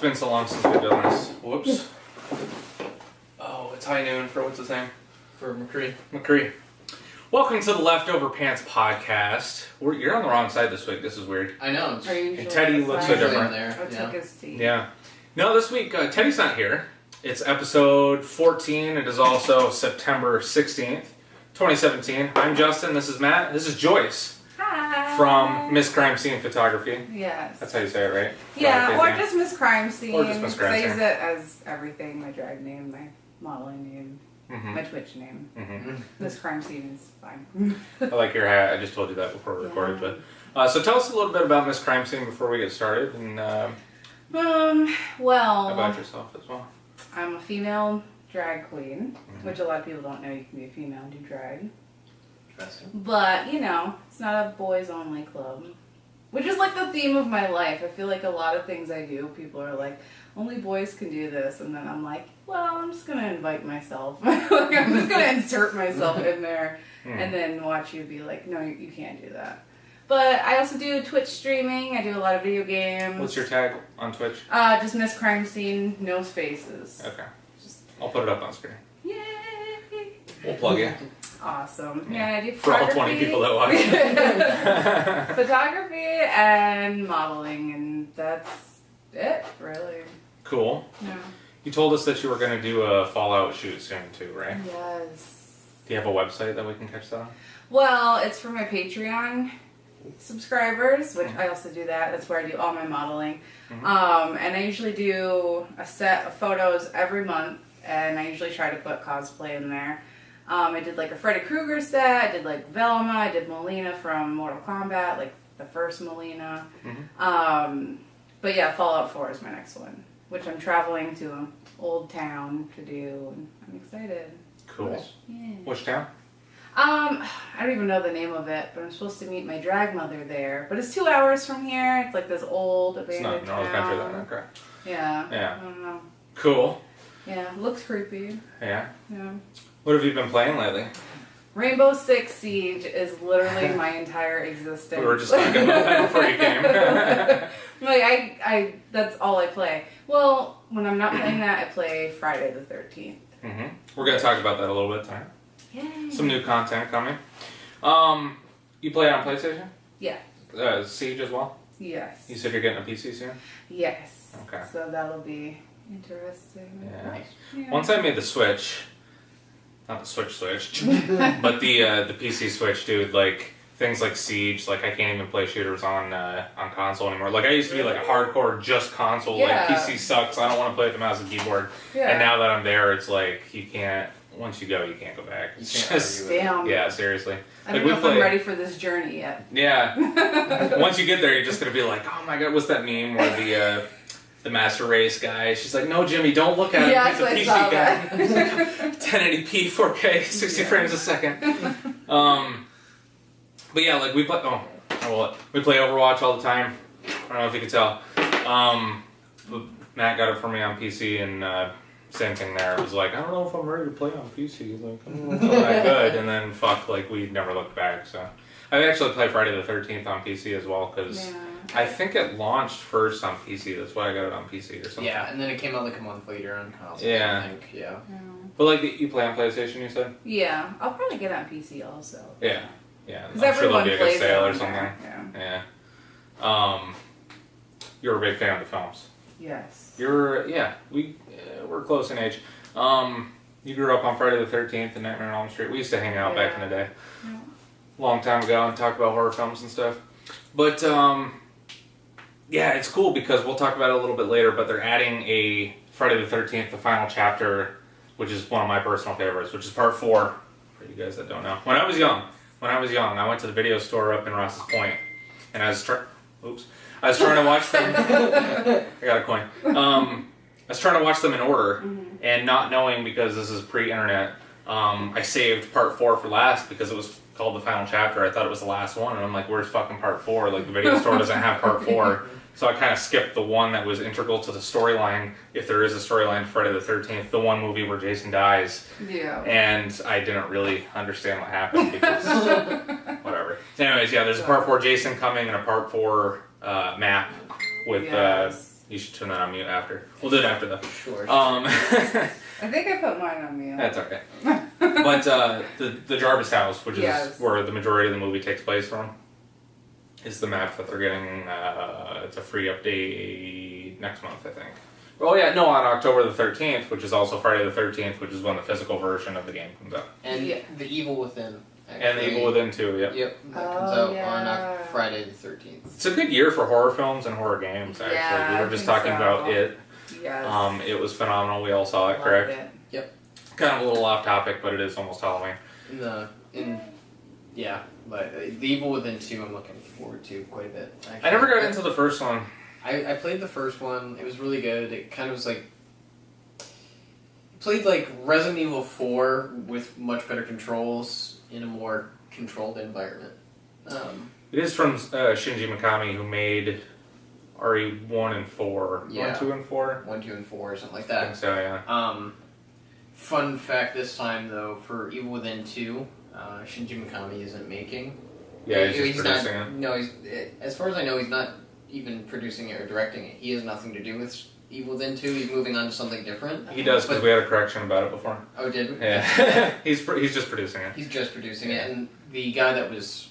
been so long since we've done this. Whoops. Oh, it's high noon for what's his name? For McCree. Welcome to the Leftover Pants podcast. You're on the wrong side this week. This is weird. I know. And Teddy looks so different. There. Took his seat. Yeah. No, this week Teddy's not here. It's episode 14. It is also September 16th, 2017. I'm Justin. This is Matt. This is Joyce. Hi. From MissCrimeScene Photography. Yes. That's how you say it, right? Yeah, or just MissCrimeScene. Or just MissCrimeScene. I use it as everything. My drag name, my modeling name, my Twitch name. MissCrimeScene is fine. I like your hat. I just told you that before we recorded. But so tell us a little bit about MissCrimeScene before we get started, and well, about yourself as well. I'm a female drag queen, which a lot of people don't know. You can be a female and do drag. But, you know, it's not a boys-only club. Which is like the theme of my life. I feel like a lot of things I do, people are like, only boys can do this. And then I'm like, well, I'm just going to invite myself. I'm just going to insert myself in there. And then watch you be like, no, you can't do that. But I also do Twitch streaming. I do a lot of video games. What's your tag on Twitch? Just MissCrimeScene, no spaces. Okay. I'll put it up on screen. Yay! We'll plug it. Awesome. Yeah, I do for all 20 people that watch. Photography and modeling, and that's it, really. Cool. Yeah. You told us that you were going to do a Fallout shoot soon, too, right? Yes. Do you have a website that we can catch that on? Well, it's for my Patreon subscribers, which I also do that. That's where I do all my modeling. And I usually do a set of photos every month, and I usually try to put cosplay in there. I did like a Freddy Krueger set, I did like Velma, I did Melina from Mortal Kombat, like the first Melina. But yeah, Fallout 4 is my next one, which I'm traveling to an old town to do, and I'm excited. Cool. Yeah. Which town? I don't even know the name of it, but I'm supposed to meet my drag mother there. But it's 2 hours from here. It's like this old abandoned town. It's not North Country then, okay. Yeah. I don't know. Cool. Yeah, looks creepy. Yeah. Yeah. What have you been playing lately? Rainbow Six Siege is literally my entire existence. We were just talking about that before you came. Like, I that's all I play. Well, when I'm not playing that, I play Friday the 13th. We're going to talk about that a little bit tonight. Yay. Some new content coming. You play on PlayStation? Yeah. Siege as well? Yes. You said you're getting a PC soon? Yes. Okay. So that'll be interesting. Yeah. Nice. Yeah. Once I made the Switch, not the Switch, but the PC Switch, dude, like, things like Siege, like, I can't even play shooters on console anymore. Like, I used to be, like, a hardcore just console, like, PC sucks, I don't want to play with the mouse and keyboard. Yeah. And now that I'm there, it's like, you can't, once you go, you can't go back. It's just, damn. Yeah, seriously. I don't know if I'm ready for this journey yet. Yeah. Once you get there, you're just going to be like, oh my god, what's that meme where the Master Race guy, she's like, no, Jimmy, don't look at him. He's a PC guy. 1080p, 4K, 60 frames a second. But yeah, like, we play Overwatch all the time. I don't know if you can tell. Matt got it for me on PC, and same thing there. It was like, I don't know if I'm ready to play on PC. Like, I don't know if I'm that good. And then, like, we never looked back, so. I actually played Friday the 13th on PC as well, because I think it launched first on PC. That's why I got it on PC or something. Yeah, and then it came out like a month later on console. Yeah. I think, yeah. But, like, you play on PlayStation, you said? Yeah, I'll probably get on PC also. Yeah. Yeah. Because everyone sure there'll be a good plays sale it or something. Yeah. Yeah. You're a big fan of the films. Yes. We're close in age. You grew up on Friday the 13th and Nightmare on Elm Street. We used to hang out back in the day. Yeah. Long time ago and talk about horror films and stuff. But, yeah, it's cool because we'll talk about it a little bit later, but they're adding a Friday the 13th, the final chapter, which is one of my personal favorites, which is part 4, for you guys that don't know. When I was young, I went to the video store up in Ross's Point, and I was trying to watch them. I got a coin. I was trying to watch them in order, and not knowing, because this is pre-internet, I saved part 4 for last because it was called the final chapter. I thought it was the last one, and I'm like, where's fucking part 4? Like, the video store doesn't have part 4. So I kind of skipped the one that was integral to the storyline, if there is a storyline to Friday the 13th, the one movie where Jason dies. Yeah. And I didn't really understand what happened because whatever. Anyways, yeah, there's a part 4 Jason coming and a part 4 map with You should turn that on mute after. We'll do it after though. Sure. I think I put mine on mute. That's okay. But the Jarvis house, which Yes. is where the majority of the movie takes place from, is the map that they're getting. It's a free update next month, I think. Oh yeah, no, on October the 13th, which is also Friday the 13th, which is when the physical version of the game comes out. And Yeah. The Evil Within. Actually. And the Evil Within too, yep. Yep, that comes Oh, out yeah. on Friday the 13th. It's a good year for horror films and horror games, actually. Yeah, We were I just think talking so. about it. Yes. It was phenomenal. We all saw it, Loved correct? it. Kind of a little off topic, but it is almost Halloween. Yeah, but the Evil Within 2 I'm looking forward to quite a bit. Actually. I never got into the first one. I played the first one. It was really good. It kind of was like... Played like Resident Evil 4 with much better controls in a more controlled environment. It is from Shinji Mikami, who made RE1 and 4. Yeah. 1, 2, and 4? 1, 2, and 4 or something like I that. think so, yeah. Fun fact this time, though, for Evil Within 2, Shinji Mikami isn't making. Yeah, he's just producing not, it. No, as far as I know, he's not even producing it or directing it. He has nothing to do with Evil Within 2. He's moving on to something different. He does, because we had a correction about it before. Oh, did we? Yeah. he's just producing it. He's just producing it, and the guy that was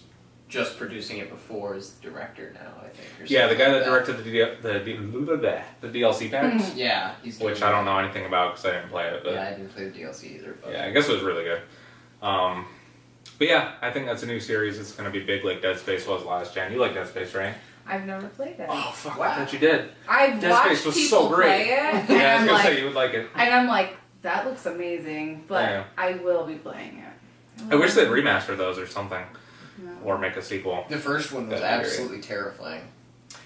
just producing it before is the director now, I think. Or Yeah, the guy something that like directed the DLC packs, Yeah, he's which doing I don't know anything about because I didn't play it. But Yeah, I didn't play the DLC either. But yeah, I guess it was really good. But yeah, I think that's a new series. It's going to be big like Dead Space was last gen. You like Dead Space, right? I've never played it. Oh, fuck, Wow. I thought you did. I've Dead watched Space was people so great. play it, and Yeah, I was I'm going to say like, you would like it. and I'm like, that looks amazing, but Yeah. I will be playing it. I wish they'd remaster those or something. No. Or make a sequel. the first one was That'd be absolutely terrifying.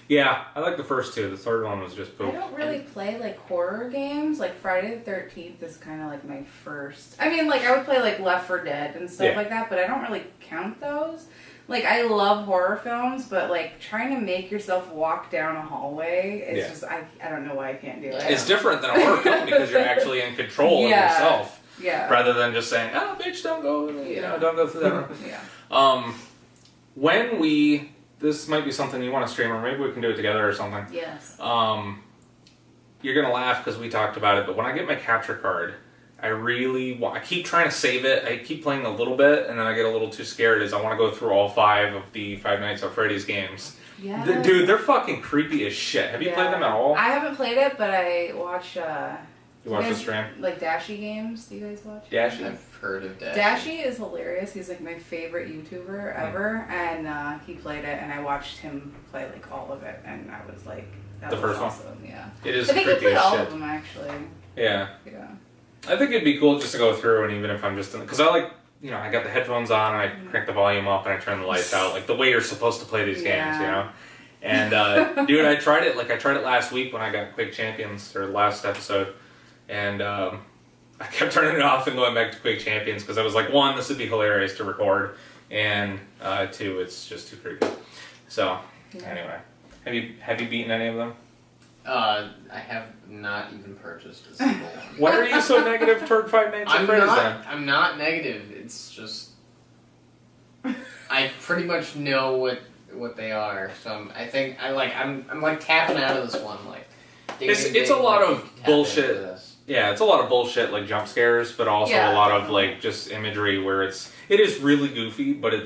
Yeah, I like the first two. The third one was just I poop. don't really play like horror games. Like Friday the 13th is kind of like my first. I mean, like I would play like Left 4 Dead and stuff Yeah. like that, but I don't really count those. Like I love horror films, but like trying to make yourself walk down a hallway, it's Yeah. just I don't know why I can't do it. It's different than a horror film because you're actually in control of Yeah. yourself. Yeah. Rather than just saying, oh, bitch, don't go, don't go through that room. Yeah. When this might be something you want to stream, or maybe we can do it together or something. Yes. You're going to laugh because we talked about it, but when I get my capture card, I keep trying to save it. I keep playing a little bit, and then I get a little too scared as I want to go through all 5 of the Five Nights at Freddy's games. Yeah. Dude, they're fucking creepy as shit. Have you played them at all? I haven't played it, but I watch. You watch the guys- stream? Like Dashy games. Do you guys watch? Dashy? I've heard of that. Dashy is hilarious. He's like my favorite YouTuber ever, and he played it, and I watched him play like all of it, and I was like, that The was first one? awesome. Yeah. It is I think he creepy played as all shit. of them actually. Yeah. Yeah. I think it'd be cool just to go through, and even if I'm just because I like, I got the headphones on and I crank the volume up and I turn the lights out, like the way you're supposed to play these games, And dude, I tried it last week when I got Quake Champions, or last episode, and I kept turning it off and going back to Quake Champions because I was like, 1, this would be hilarious to record, and 2, it's just too creepy. So anyway, have you beaten any of them? I have not even purchased a single one. Why are you so negative toward Five Nights at Freddy's then? I'm not negative. It's just I pretty much know what they are. So I'm like tapping out of this one. Like It's a lot of bullshit. Yeah, it's a lot of bullshit like jump scares, but also a lot of like just imagery where it is really goofy, but I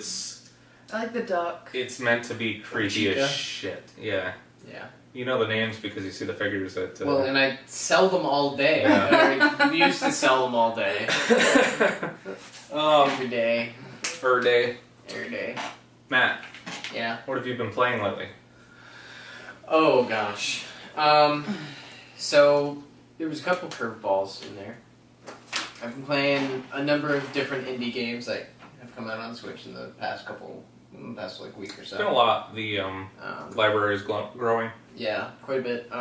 like the duck. it's meant to be creepy Chica? as shit. Yeah. Yeah. You know the names because you see the figures that. Well, and I sell them all day. Yeah. I used to sell them all day. Every day. Every day. Matt, Yeah. what have you been playing lately? Oh gosh. So there was a couple curveballs in there. I've been playing a number of different indie games that have come out on Switch in the past like week or so. It's been a lot. The library is growing. Yeah, quite a bit.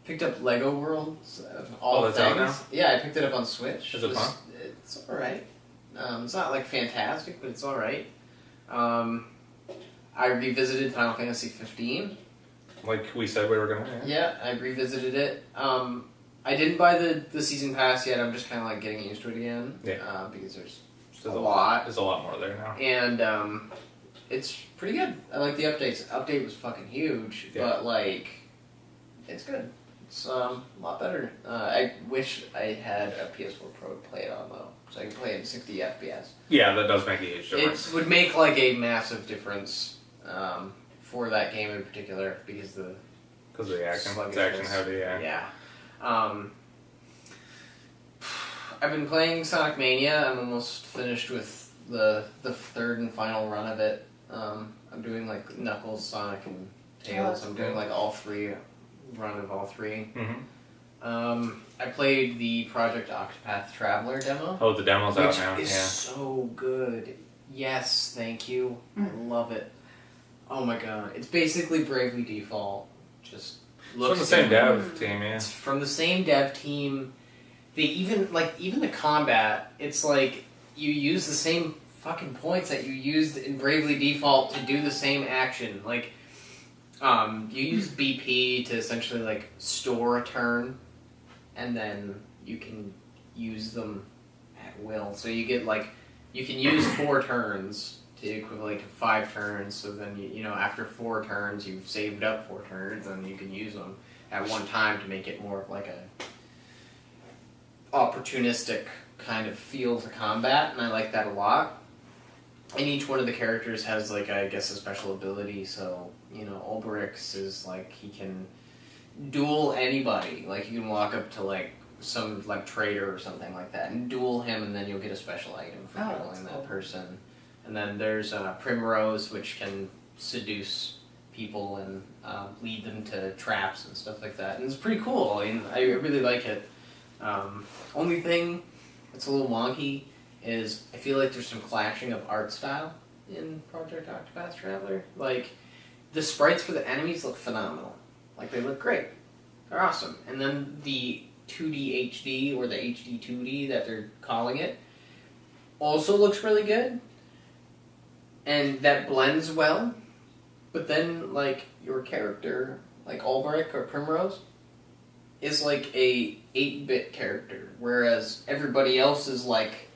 Picked up Lego Worlds of all that's things. out now? Yeah, I picked it up on Switch. Is it fun? It's alright. It's not like fantastic, but it's alright. I revisited Final Fantasy 15. Like we said we were gonna. Yeah, I revisited it. I didn't buy the season pass yet. I'm just kind of like getting used to it again. Yeah. Because there's There's a lot. There's a lot more there now. And it's pretty good. I like the updates. The update was fucking huge, Yeah. but like It's good. It's a lot better. I wish I had a PS4 Pro to play it on though, so I can play it in 60 FPS. Yeah, that does make a huge difference. It would make like a massive difference for that game in particular because the Because of the action. It's action heavy, yeah. Yeah. I've been playing Sonic Mania. I'm almost finished with the third and final run of it. I'm doing like Knuckles, Sonic, and Tails. I'm doing like run of all three. Mm-hmm. I played the Project Octopath Traveler demo. Oh, the demo's out now. Which is so good. Yes, thank you. I love it. Oh my god. It's basically Bravely Default. Just looks from the same dev team, yeah. It's from the same dev team. They even the combat, it's like you use the same fucking points that you used in Bravely Default to do the same action. Like, you use BP to essentially like store a turn, and then you can use them at will. So you get like you can use 4 turns to equivalent to 5 turns. So then you know after 4 turns you've saved up 4 turns, and you can use them at one time to make it more of like a opportunistic kind of feel to combat, and I like that a lot. And each one of the characters has like I guess a special ability. So you know Ulberix is like he can duel anybody. Like you can walk up to like some like trader or something like that and duel him, and then you'll get a special item for dueling that person. And then there's Primrose, which can seduce people and lead them to traps and stuff like that. And it's pretty cool. I mean, I really like it. Only thing that's a little wonky is I feel like there's some clashing of art style in Project Octopath Traveler. Like, the sprites for the enemies look phenomenal. Like, they look great. They're awesome. And then the 2D HD, or the HD 2D that they're calling it, also looks really good. And that blends well. But then, like, your character, like Ulbrich or Primrose, is like a 8-bit character, whereas everybody else is like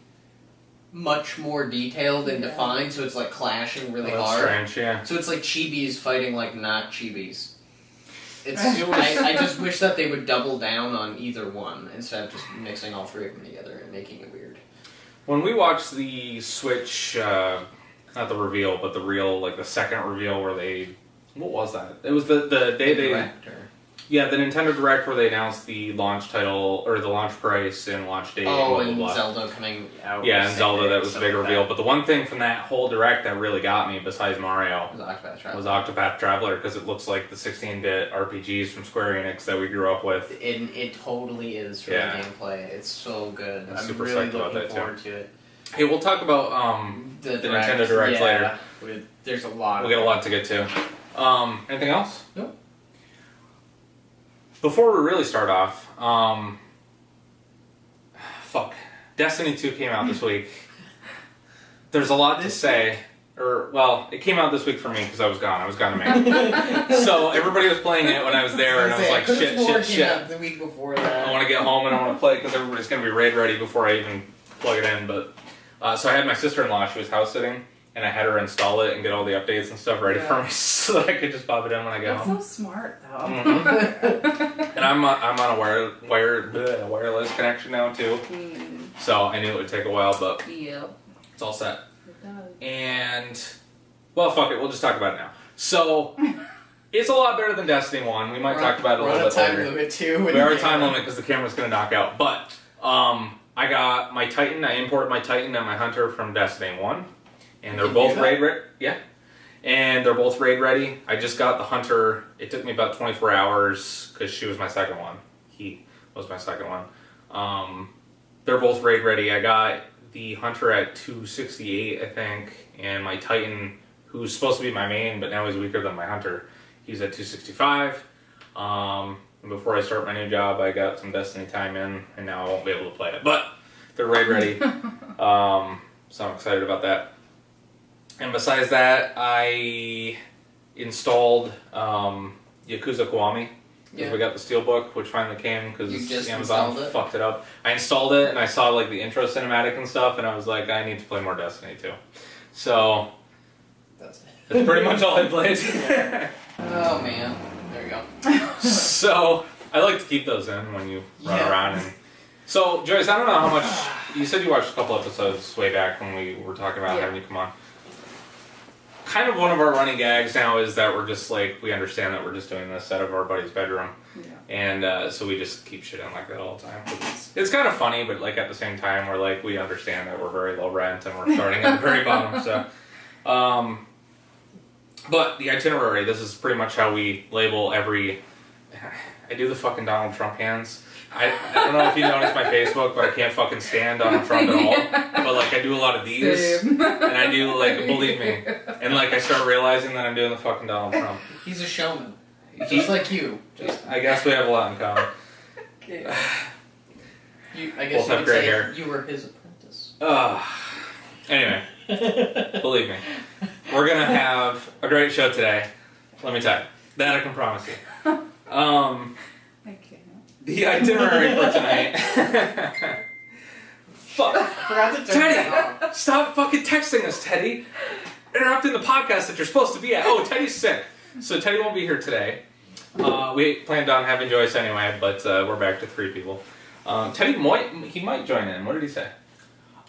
much more detailed and defined, so it's like clashing really hard. Strange, yeah. So it's like chibis fighting like not chibis. I just wish that they would double down on either one instead of just mixing all 3 of them together and making it weird. When we watched the Switch, not the reveal, but the real, like the second reveal where they, what was that? It was the day they... Director. Yeah, the Nintendo Direct where they announced the launch title, or the launch price and launch date. Oh, and and blah, blah, blah. Zelda coming out. Yeah, and Zelda, that was the big reveal. But the one thing from that whole Direct that really got me, besides Mario, was Octopath Traveler, because it looks like the 16-bit RPGs from Square Enix that we grew up with. It totally is for the gameplay. It's so good. I'm super really psyched about looking that, forward to it. Hey, we'll talk about the Nintendo Direct later. There's a lot. We'll get a lot to get to. Anything else? Nope. Before we really start off, Destiny 2 came out this week. There's a lot to say. It came out this week for me because I was gone. I was gone to Maine. So everybody was playing it when I was there, and I was like, shit. The week before that. I want to get home and I want to play because everybody's going to be raid ready before I even plug it in. But so I had my sister-in-law, she was house sitting, and I had her install it and get all the updates and stuff ready for me so that I could just pop it in when I get home. That's so smart, though. Mm-hmm. And I'm on a wireless connection now, too. So I knew it would take a while, but it's all set. It does. And, well, fuck it. We'll just talk about it now. So, it's a lot better than Destiny 1. We might talk about it a little bit later. We're on a time limit, too. We are a time limit because the camera's going to knock out. But, I got my Titan. I imported my Titan and my Hunter from Destiny 1. And they're both raid ready. Yeah. And they're both raid ready. I just got the Hunter. It took me about 24 hours because she was my second one. He was my second one. They're both raid ready. I got the Hunter at 268, I think. And my Titan, who's supposed to be my main, but now he's weaker than my Hunter, he's at 265. And before I start my new job, I got some Destiny time in, and now I won't be able to play it. But they're raid ready. So I'm excited about that. And besides that, I installed Yakuza Kiwami. Because we got the Steelbook, which finally came because Amazon fucked it up. I installed it and I saw like the intro cinematic and stuff, and I was like, I need to play more Destiny 2. So that's pretty much all I played. Oh man. There you go. So I like to keep those in when you run around. And so Joyce, I don't know how much you said you watched a couple episodes way back when we were talking about having you come on. Kind of one of our running gags now is that we're just like, we understand that we're just doing this out of our buddy's bedroom. Yeah. And so we just keep shit in like that all the time. It's kind of funny, but like at the same time, we're like, we understand that we're very low rent and we're starting at the very bottom. So, but the itinerary, this is pretty much how we label every, I do the fucking Donald Trump hands. I don't know if you noticed my Facebook, but I can't fucking stand Donald Trump at all. But like I do a lot of these, and I do like, believe me, and like I start realizing that I'm doing the fucking Donald Trump. He's a showman, just like you. I guess we have a lot in common. I guess you could say you were his apprentice. Anyway, believe me, we're gonna have a great show today. Let me tell you, that I can promise you. The itinerary for tonight. Fuck. I forgot to Teddy! Stop fucking texting us, Teddy! Interrupting the podcast that you're supposed to be at. Oh, Teddy's sick. So Teddy won't be here today. We planned on having Joyce anyway, but we're back to 3 people. Teddy might join in. What did he say?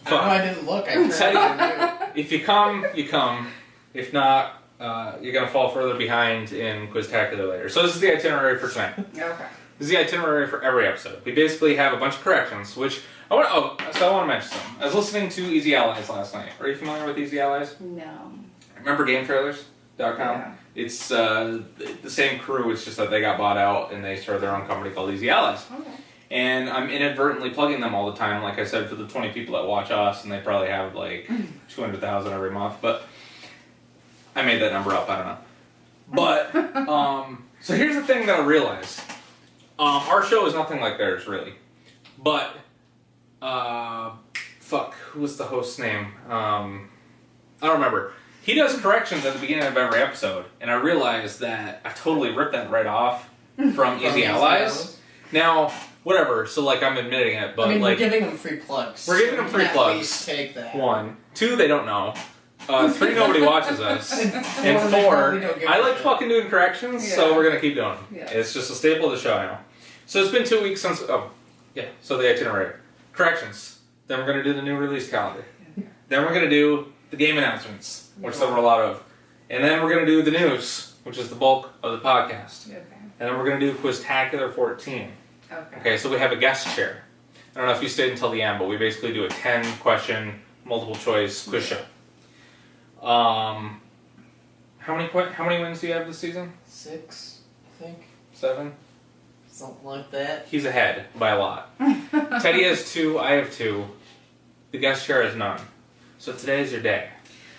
I didn't look. Teddy, if you come, you come. If not, you're going to fall further behind in Quiztacular later. So this is the itinerary for tonight. Okay. This is the itinerary for every episode. We basically have a bunch of corrections, which I want to mention some. I was listening to Easy Allies last night. Are you familiar with Easy Allies? No. Remember GameTrailers.com? Yeah. It's the same crew, it's just that they got bought out and they started their own company called Easy Allies. Okay. And I'm inadvertently plugging them all the time, like I said, for the 20 people that watch us, and they probably have like 200,000 every month, but I made that number up, I don't know. But, so here's the thing that I realized. Our show is nothing like theirs, really. But, who was the host's name? I don't remember. He does corrections at the beginning of every episode, and I realized that I totally ripped that right off from Easy Allies. Now, whatever, so like I'm admitting it, but like... we're giving them free plugs. We're giving them free plugs. Please take that. 1. 2, they don't know. 3, nobody watches us. And 4, I like fucking doing corrections, so we're gonna keep doing them. Yeah. It's just a staple of the show now. So it's been 2 weeks since... so the itinerary. Corrections. Then we're going to do the new release calendar. Then we're going to do the game announcements, which there were a lot of. And then we're going to do the news, which is the bulk of the podcast. Okay. And then we're going to do Quiztacular 14. Okay, so we have a guest chair. I don't know if you stayed until the end, but we basically do a 10-question, multiple-choice quiz show. How many wins do you have this season? 6, I think. 7? Something like that. He's ahead by a lot. Teddy has 2, I have 2. The guest chair has none. So today is your day.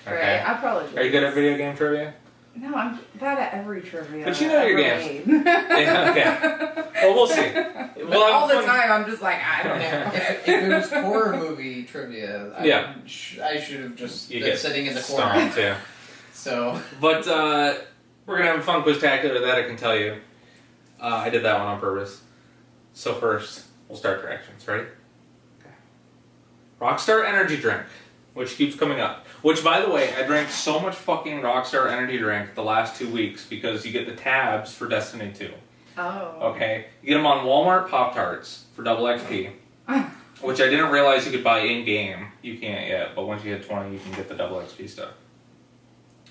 Okay? Right, I'll probably do Are you good at video game trivia? No, I'm bad at every trivia. But you know your games. Yeah, okay. Well, we'll see. All the time, I'm just like, I don't know. If it was horror movie trivia, I should have just been sitting in the corner. Too. So. But we're going to have a fun Quiztacular, that I can tell you. I did that one on purpose. So first, we'll start corrections. Ready? Okay. Rockstar Energy Drink, which keeps coming up. Which, by the way, I drank so much fucking Rockstar Energy Drink the last 2 weeks because you get the tabs for Destiny 2. Oh. Okay? You get them on Walmart Pop-Tarts for double XP. Which I didn't realize you could buy in-game. You can't yet, but once you hit 20, you can get the double XP stuff.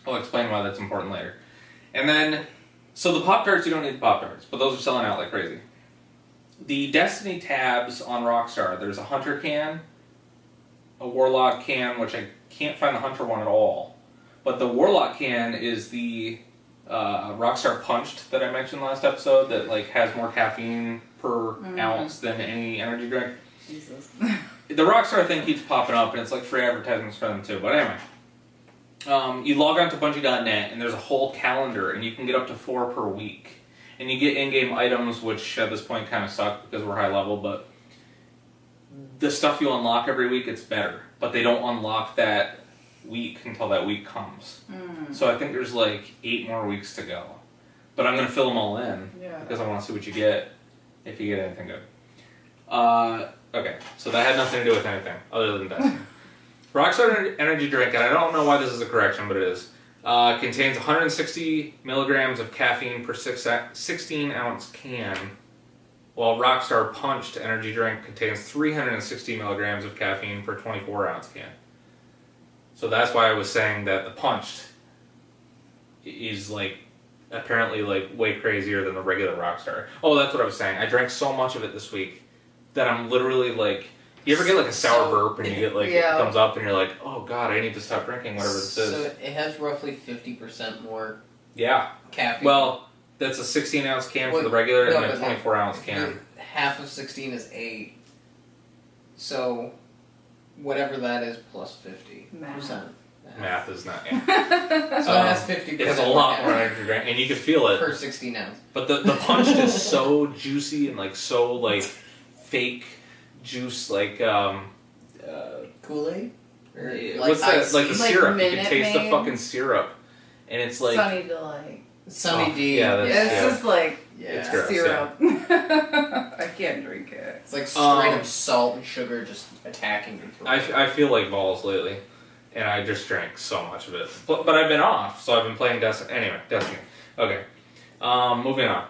I'll explain why that's important later. And then... So the Pop-Tarts, you don't need the Pop-Tarts, but those are selling out like crazy. The Destiny tabs on Rockstar, there's a Hunter can, a Warlock can, which I can't find the Hunter one at all. But the Warlock can is the Rockstar Punched that I mentioned last episode that like has more caffeine per ounce than any energy drink. Jesus. The Rockstar thing keeps popping up, and it's like free advertisements for them too. But anyway. You log on to Bungie.net, and there's a whole calendar, and you can get up to 4 per week. And you get in-game items, which at this point kind of suck because we're high level, but the stuff you unlock every week, it's better. But they don't unlock that week until that week comes. So I think there's like 8 more weeks to go. But I'm going to fill them all in because I want to see what you get, if you get anything good. Okay, so that had nothing to do with anything other than Destiny. Rockstar Energy Drink, and I don't know why this is a correction, but it is. Contains 160 milligrams of caffeine per 16-ounce can, while Rockstar Punched energy drink contains 360 milligrams of caffeine per 24-ounce can. So that's why I was saying that the Punched is like apparently like way crazier than the regular Rockstar. Oh, that's what I was saying. I drank so much of it this week that I'm literally like, you ever get like a sour burp and you get like, it comes up and you're like, oh god, I need to stop drinking whatever this is. So it has roughly 50% more caffeine. Well, that's a 16-ounce can for the regular and a 24-ounce can. Half of 16 is 8. So whatever that is plus 50%. Math is not. So it has 50%. It has a lot more energy drink, and you can feel it per 16 ounce. But the Punched is so juicy and like so like fake juice, like Kool-Aid. What's that? Like the syrup. You can taste the fucking syrup, and it's like Sunny Delight. Sunny D. Yeah, it's just like it's gross, syrup. I can't drink it. It's like straight up salt and sugar just attacking your throat. I feel like balls lately. And I just drank so much of it. But I've been off, so I've been playing Destiny. Anyway, Destiny. Okay. Moving on.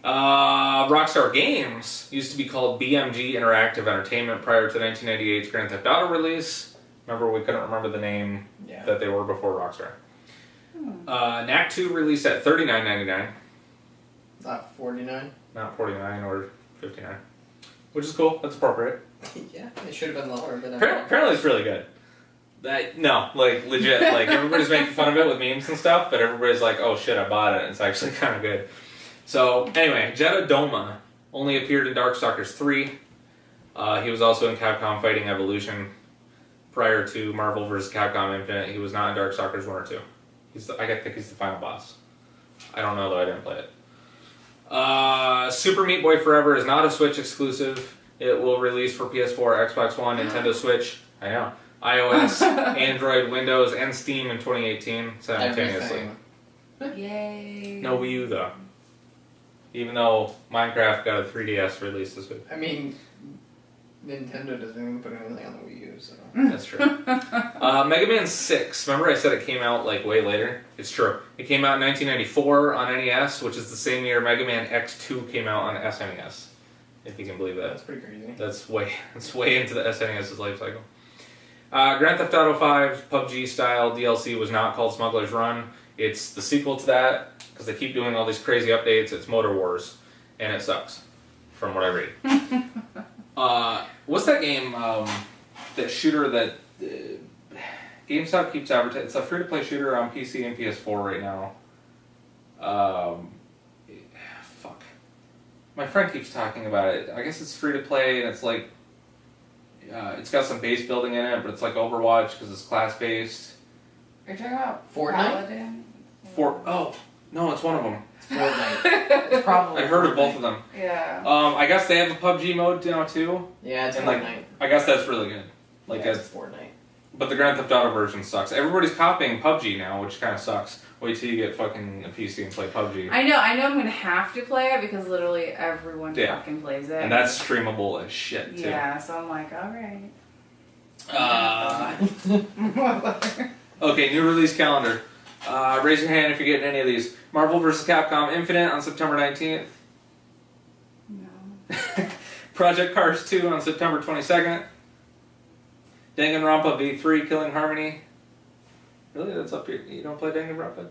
Rockstar Games used to be called BMG Interactive Entertainment prior to 1998's Grand Theft Auto release. Remember, we couldn't remember the name that they were before Rockstar. Knack 2 released at $39.99. Not 49? Not 49 or 59. Which is cool. That's appropriate. Yeah, it should have been lower. But apparently it's really good. No, like legit, like everybody's making fun of it with memes and stuff, but everybody's like, oh shit, I bought it, and it's actually kind of good. So, anyway, Jeddah Doma only appeared in Darkstalkers 3. He was also in Capcom Fighting Evolution prior to Marvel vs. Capcom Infinite. He was not in Darkstalkers 1 or 2. I think he's the final boss. I don't know, though, I didn't play it. Super Meat Boy Forever is not a Switch exclusive. It will release for PS4, Xbox One, Nintendo Switch. I know. iOS, Android, Windows, and Steam in 2018 simultaneously. Yay. No Wii U though. Even though Minecraft got a 3DS release this week. I mean, Nintendo doesn't even put anything on the Wii U, so. That's true. Mega Man 6. Remember I said it came out like way later? It's true. It came out in 1994 on NES, which is the same year Mega Man X2 came out on SNES. If you can believe that. That's pretty crazy. That's way into the SNES's life cycle. Grand Theft Auto 5 PUBG style DLC was not called Smuggler's Run. It's the sequel to that because they keep doing all these crazy updates. It's Motor Wars, and it sucks, from what I read. What's that game? That shooter that GameStop keeps advertising. It's a free-to-play shooter on PC and PS4 right now. Fuck. My friend keeps talking about it. I guess it's free-to-play, and it's like. It's got some base building in it, but it's like Overwatch because it's class-based. Are you talking about Fortnite? Paladin? Oh, no, it's one of them. Fortnite. It's probably I've heard of both of them. Yeah. I guess they have a PUBG mode now, too. Yeah, it's and Fortnite. Like, I guess that's really good. Like it's Fortnite. But the Grand Theft Auto version sucks. Everybody's copying PUBG now, which kind of sucks. Wait till you get fucking a PC and play PUBG. I know I'm gonna have to play it because literally everyone fucking plays it. And that's streamable as shit, too. Yeah, so I'm like, alright. Okay, new release calendar. Raise your hand if you're getting any of these. Marvel vs. Capcom Infinite on September 19th. No. Project Cars 2 on September 22nd. Danganronpa V3 Killing Harmony. Really? That's up here. You don't play Danganronpa?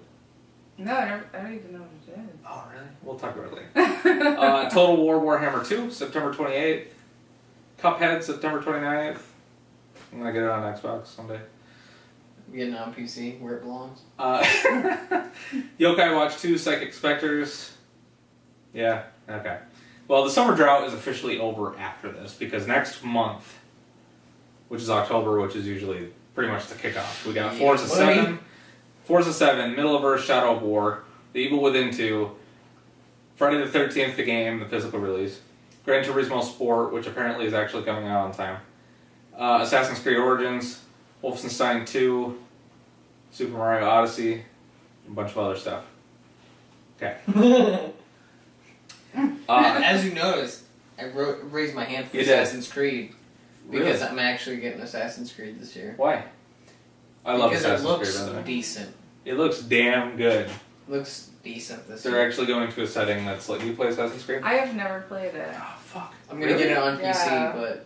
No, I don't even know what it is. Oh, really? We'll talk about it later. Total War Warhammer 2, September 28th. Cuphead, September 29th. I'm going to get it on Xbox someday. Getting on PC, where it belongs. Yokai Watch 2, Psychic Spectres. Yeah, okay. Well, the summer drought is officially over after this, because next month, which is October, which is usually pretty much the kickoff, we got Forza 7, Middle-of-Earth Shadow of War, The Evil Within 2, Friday the 13th, the game, the physical release, Gran Turismo Sport, which apparently is actually coming out on time, Assassin's Creed Origins, Wolfenstein II, Super Mario Odyssey, and a bunch of other stuff. Okay. As you noticed, I raised my hand for Assassin's Creed. Because Really? I'm actually getting Assassin's Creed this year. Why? I love Assassin's Creed. Because it looks decent. It looks damn good. Looks decent this They're year. actually going to a setting that's like, you play Assassin's Creed? I have never played it. Oh, fuck. I'm gonna get it on PC, Yeah. but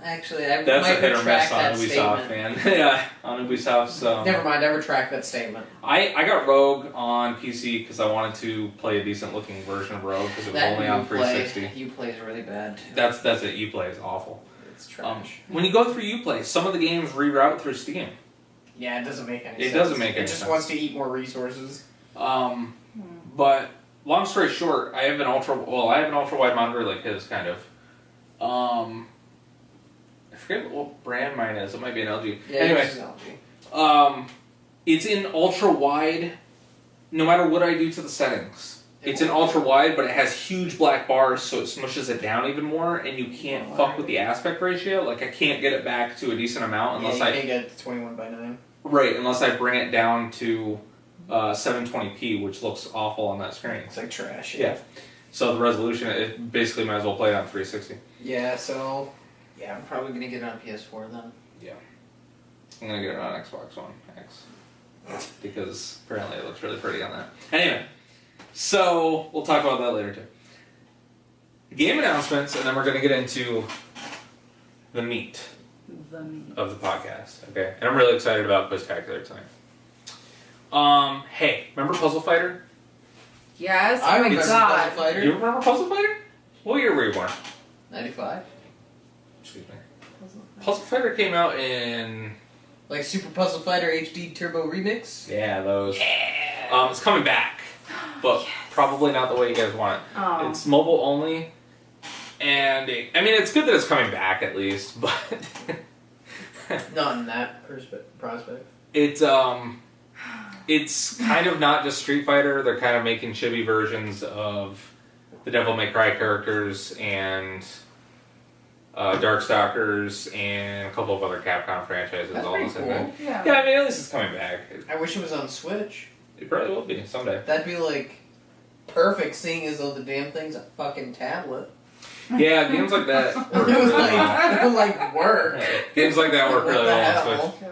actually, I That's might a hit or retract miss on that Ubisoft, statement. man. Yeah, on Ubisoft's. Never mind, I retract that statement. I got Rogue on PC because I wanted to play a decent looking version of Rogue because it was only on 360. Uplay is really bad too. That's it. Uplay is awful. It's trash. When you go through Uplay, some of the games reroute through Steam. Yeah, it doesn't make any sense. It doesn't make any sense. It just sense. wants to eat more resources. But long story short, I have an ultra wide monitor like his kind of. I forget what brand mine is. It might be an LG. Yeah, Anyway, it's LG. it's in ultra wide. No matter what I do to the settings, it's in ultra wide, but it has huge black bars, so it smushes it down even more, and you can't fuck with the aspect ratio. Like I can't get it back to a decent amount unless you can't get it to 21:9. Right, unless I bring it down to 720p, which looks awful on that screen. It's like trash. Yeah. So the resolution, it basically might as well play it on 360. Yeah, so I'm probably gonna get it on PS4 then. Yeah. I'm gonna get it on Xbox One X. Because apparently it looks really pretty on that. Anyway, so we'll talk about that later too. Game announcements, and then we're gonna get into the meat of the podcast. Okay. And I'm really excited about Quiztacular tonight. Hey, remember Puzzle Fighter? Yes. I Oh my remember god. Puzzle Fighter. You remember Puzzle Fighter? What year were you born? 95. Excuse me. Puzzle Fighter came out in... Like Super Puzzle Fighter HD Turbo Remix? Yeah, those. Yeah. It's coming back, but probably not the way you guys want it. Oh. It's mobile only, and it's good that it's coming back at least, but Not in that prospect. it's kind of not just Street Fighter. They're kind of making chibi versions of the Devil May Cry characters and Darkstalkers and a couple of other Capcom franchises. That's all pretty in the same cool. thing. Yeah. Yeah, at least it's coming back. I wish it was on Switch. It probably will be someday. That'd be like perfect, seeing as though the damn thing's a fucking tablet. Yeah, games like that work It really would well. like work. Games like that work What really the well on Switch.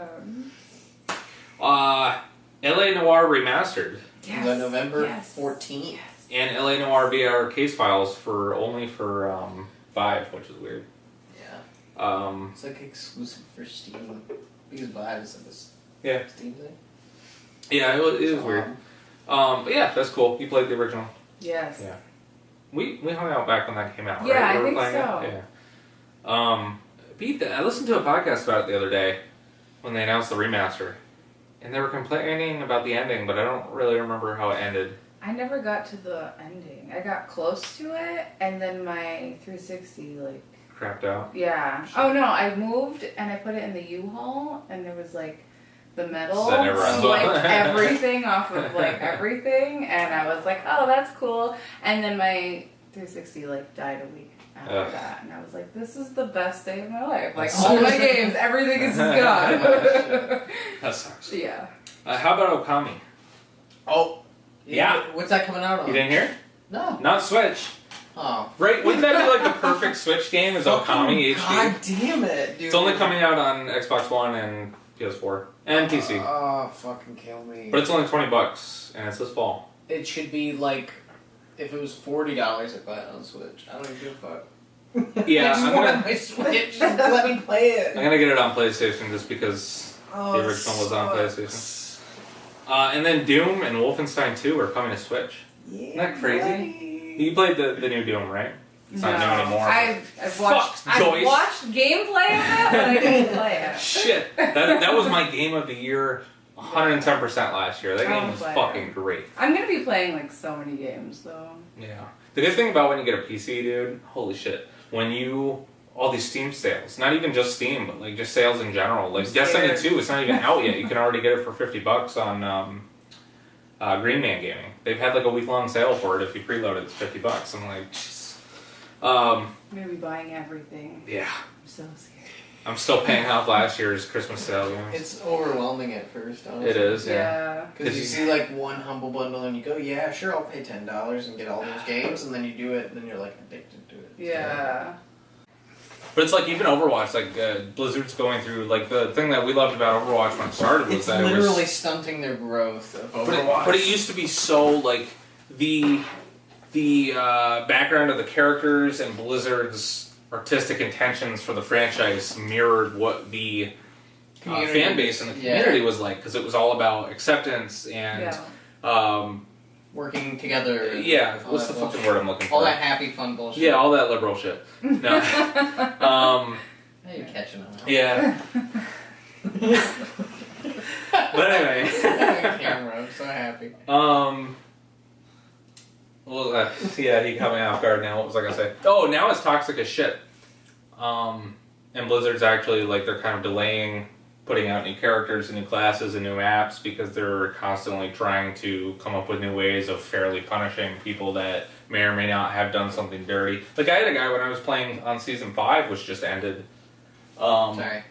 LA Noire Remastered. Yes. The November Yes. 14th. Yes. And LA Noire VR case files only for Vive, which is weird. Yeah. It's like exclusive for Steam. Because Vive is like this Yeah. Steam thing. Yeah, it was weird. But yeah, that's cool. You played the original. Yes. Yeah. We hung out back when that came out, Yeah, right? I We were think playing so. it? Yeah. Pete, I listened to a podcast about it the other day when they announced the remaster. And they were complaining about the ending, but I don't really remember how it ended. I never got to the ending. I got close to it, and then my 360, Crapped out. yeah. Oh no, I moved and I put it in the U-Haul, and there was the metal That never ends swiped well. everything off of everything, and I was like, oh, that's cool. And then my 360 died a week after Ugh. that, and I was like, this is the best day of my life. That All my sucks. games, everything is gone. That sucks. Yeah. How about Okami? Oh. Yeah. What's that coming out on? You didn't hear? No. Not Switch. Oh. Right? Wouldn't that be the perfect Switch game? Is Okami HD? God damn it, dude. It's only coming out on Xbox One and PS4 and PC, Oh, fucking kill me. but it's only $20 and it's this fall. It should be if it was $40, I'd buy it on Switch. I don't even give a fuck. Yeah, I just I'm want gonna- my Switch. Just let me play it. I'm gonna get it on PlayStation just because Oh, the original was on PlayStation. And then Doom and Wolfenstein 2 are coming to Switch. Yeah, Isn't that crazy? buddy. You played the new Doom, right? It's not new anymore. I've watched. Fuck, Joyce. I've watched gameplay of it, but I didn't play it. Shit, that was my game of the year, 110% last year. That game I'll was play it. fucking great. I'm gonna be playing so many games though. Yeah. The good thing about when you get a PC, dude, holy shit, all these Steam sales, not even just Steam, but just sales in general. Destiny 2, it's not even out yet. You can already get it for $50 on Green Man Gaming. They've had a week-long sale for it. If you preload it, it's $50. I'm like, jeez. I'm gonna be buying everything. Yeah. I'm so scared. I'm still paying off last year's Christmas sale games. It's overwhelming at first, honestly. It is, yeah. Yeah. Because you see one Humble Bundle and you go, yeah, sure, I'll pay $10 and get all those games, and then you do it, and then you're addicted to it. Yeah. But it's like even Overwatch, like Blizzard's going through, like the thing that we loved about Overwatch when it started was it's that literally it was stunting their growth of Overwatch. but it used to be so like the background of the characters and Blizzard's artistic intentions for the franchise mirrored what the fan base and the community was like, because it was all about acceptance and working together. Yeah, what's the fucking word I'm looking for? All that happy, fun bullshit. Yeah, all that liberal shit. No. Now you're catching on. Yeah. But anyway. Camera, I'm so happy. Well, yeah, he caught me off guard now. What was I gonna say? Oh, now it's toxic as shit. And Blizzard's actually, like, they're kind of delaying putting out new characters and new classes and new maps because they're constantly trying to come up with new ways of fairly punishing people that may or may not have done something dirty. Like, I had a guy when I was playing on Season 5, which just ended. Sorry.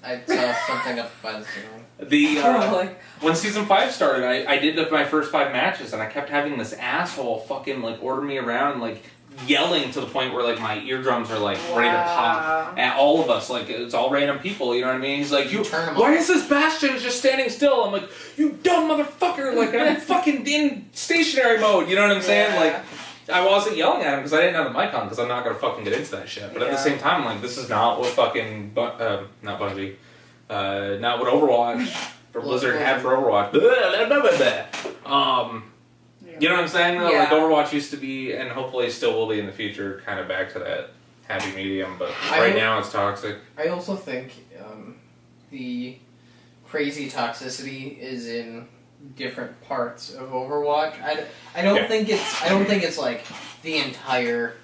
I saw something up by the ceiling. When Season 5 started, I did my first 5 matches, and I kept having this asshole fucking, like, order me around, like, yelling to the point where, like, my eardrums are, like, ready to pop at all of us. Like, it's all random people, you know what I mean? He's like, why is this Bastion just standing still? I'm like, you dumb motherfucker! Like, I'm fucking in stationary mode, you know what I'm saying? Like, I wasn't yelling at him because I didn't have the mic on because I'm not going to fucking get into that shit. But at the same time, like, this is not what fucking, not Bungie, not what Overwatch, or Blizzard had for Overwatch. You know what I'm saying? Though? Like, Overwatch used to be, and hopefully still will be in the future, kind of back to that happy medium, but right now it's toxic. I also think the crazy toxicity is in different parts of Overwatch. I don't think it's like the entire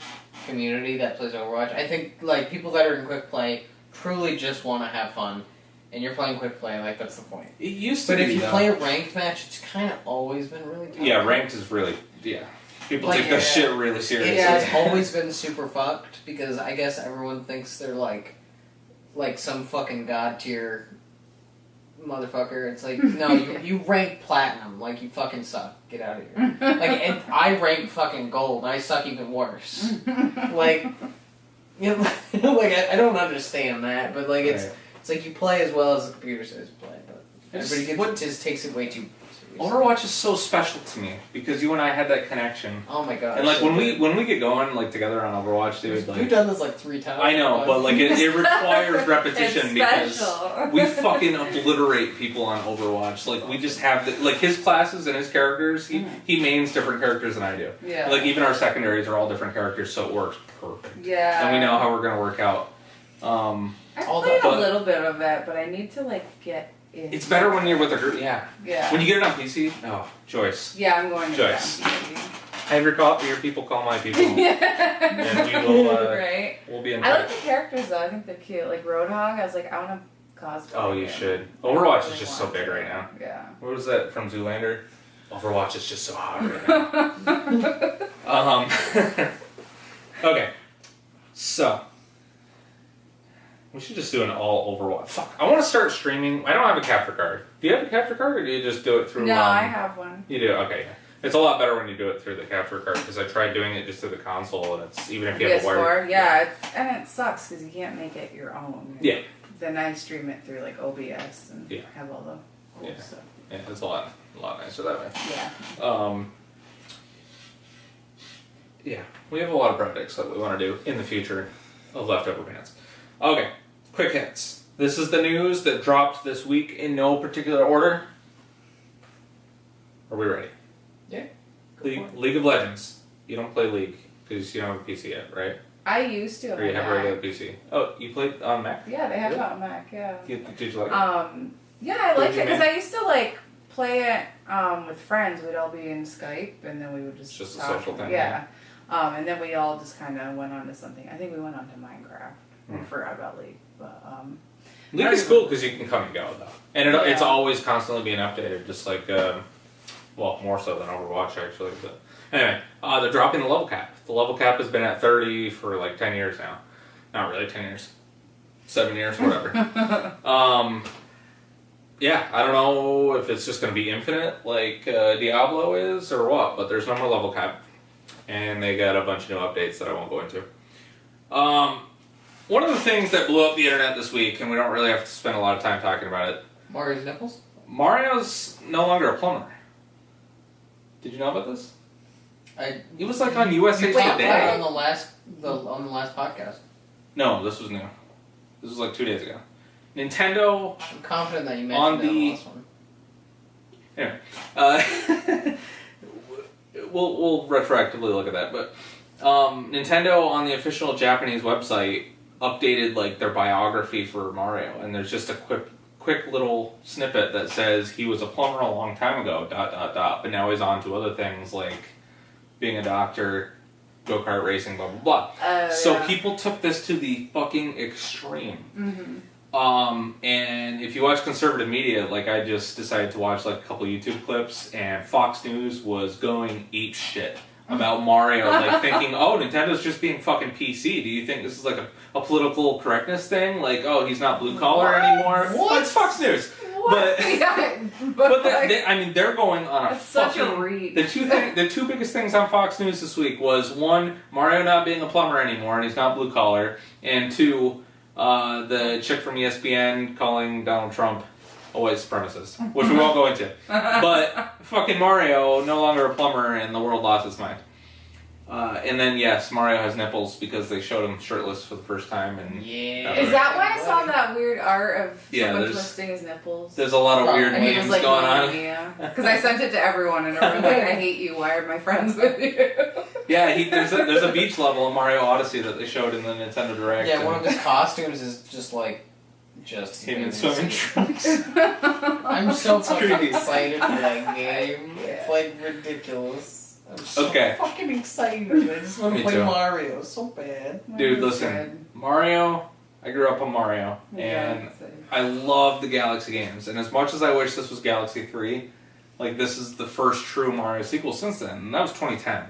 community that plays Overwatch. I think like people that are in quick play truly just want to have fun, and you're playing quick play, like that's the point. It used to be. But if you though. play a ranked match, it's kind of always been really tough. Yeah, ranked is really people take that shit really seriously. Yeah, it's always been super fucked because I guess everyone thinks they're like some fucking god tier motherfucker. It's like, no, you rank platinum, like you fucking suck. Get out of here. Like, and I rank fucking gold, and I suck even worse. Like, you know, like I don't understand that, but like it's like you play as well as the computer says play, but everybody just takes it way too seriously. Overwatch is so special to me because you and I had that connection. Oh my god! And like when we get going like together on Overwatch, dude, like you've done this like 3 times. I know, but like it requires repetition because we fucking obliterate people on Overwatch. Like we just have like his classes and his characters. He mains different characters than I do. Yeah. Like even our secondaries are all different characters, so it works perfect. Yeah. And we know how we're gonna work out. I played a little bit of it, but I need to like get. It's better when you're with a group, Yeah. When you get it on PC, Joyce. Yeah, I'm going to Joyce. Have your people call my people. And we will, right. We'll be in touch. touch. I like the characters though. I think they're cute. Like Roadhog, I was like, I want to cosplay. Oh, you him. should. Overwatch is just so big right now. Yeah. What was that from Zoolander? Overwatch is just so hot right now. Okay. So. We should just do an all Overwatch. Fuck, I want to start streaming. I don't have a capture card. Do you have a capture card, or do you just do it through? No, I have one. You do? Okay. It's a lot better when you do it through the capture card, because I tried doing it just through the console, and it's even if you have a wire. Yeah, and it sucks because you can't make it your own. Yeah. Then I stream it through like OBS and have all the old stuff. Yeah, it's a lot nicer that way. Yeah. Yeah, we have a lot of projects that we want to do in the future of Leftover Pants. Okay, quick hits. This is the news that dropped this week in no particular order. Are we ready? Yeah. League of Legends. You don't play League because you don't have a PC yet, right? I used to. Or you have a regular PC. Oh, you played on Mac? Yeah, they have it on Mac. Yeah. Did you like it? Yeah, I liked it because I used to like play it with friends. We'd all be in Skype and then we would just a talk. social thing. Yeah. And then we all just kind of went on to something. I think we went on to Minecraft. I forgot about League, but League is cool because you can come and go though, and it's always constantly being updated, just like more so than Overwatch actually. But anyway, they're dropping the level cap. The level cap has been at 30 for like 10 years now. Not really 10 years, 7 years, whatever. Yeah, I don't know if it's just going to be infinite like Diablo is or what, but there's no more level cap, and they got a bunch of new updates that I won't go into. One of the things that blew up the internet this week, and we don't really have to spend a lot of time talking about it. Mario's nipples? Mario's no longer a plumber. Did you know about this? He was like on USA You talked about it Today. on the last podcast. No, this was new. This was like 2 days ago. Nintendo I'm confident that you On mentioned the- that last one. Anyway, we'll retroactively look at that, but Nintendo on the official Japanese website updated like their biography for Mario, and there's just a quick little snippet that says he was a plumber a long time ago, ... but now he's on to other things like being a doctor, go-kart racing, blah blah blah. So yeah. people took this to the fucking extreme. Mm-hmm. And if you watch conservative media, like I just decided to watch like a couple YouTube clips, and Fox News was going ape shit about Mario, like thinking, oh, Nintendo's just being fucking PC. Do you think this is like a political correctness thing? Like, oh, he's not blue collar anymore? What? Well, it's Fox News. What? But, Yeah, but like, I mean, they're going on a that's such fucking... a reach. The two biggest things on Fox News this week was, one, Mario not being a plumber anymore, and he's not blue collar, and two, the chick from ESPN calling Donald Trump a white supremacist, which we won't go into. But fucking Mario, no longer a plumber, and the world lost its mind. And then, yes, Mario has nipples because they showed him shirtless for the first time. And Yeah. Is that why I saw that weird art of Yeah, someone there's- twisting his nipples? there's a lot of weird And he was memes like, going on. yeah. Because I sent it to everyone and everyone was like, I hate you, why are my friends with you? Yeah, there's a beach level in Mario Odyssey that they showed in the Nintendo Direct. Yeah, and one of his costumes is just him in swimming trunks. I'm so fucking creepy. excited for that game. Yeah. It's like ridiculous. I'm so Okay. fucking excited. I just want Me to play too. Mario so bad. Dude, That's listen. good. Mario, I grew up on Mario, Yeah, and that's it. I love the Galaxy games. And as much as I wish this was Galaxy 3, like this is the first true Mario sequel since then, and that was 2010.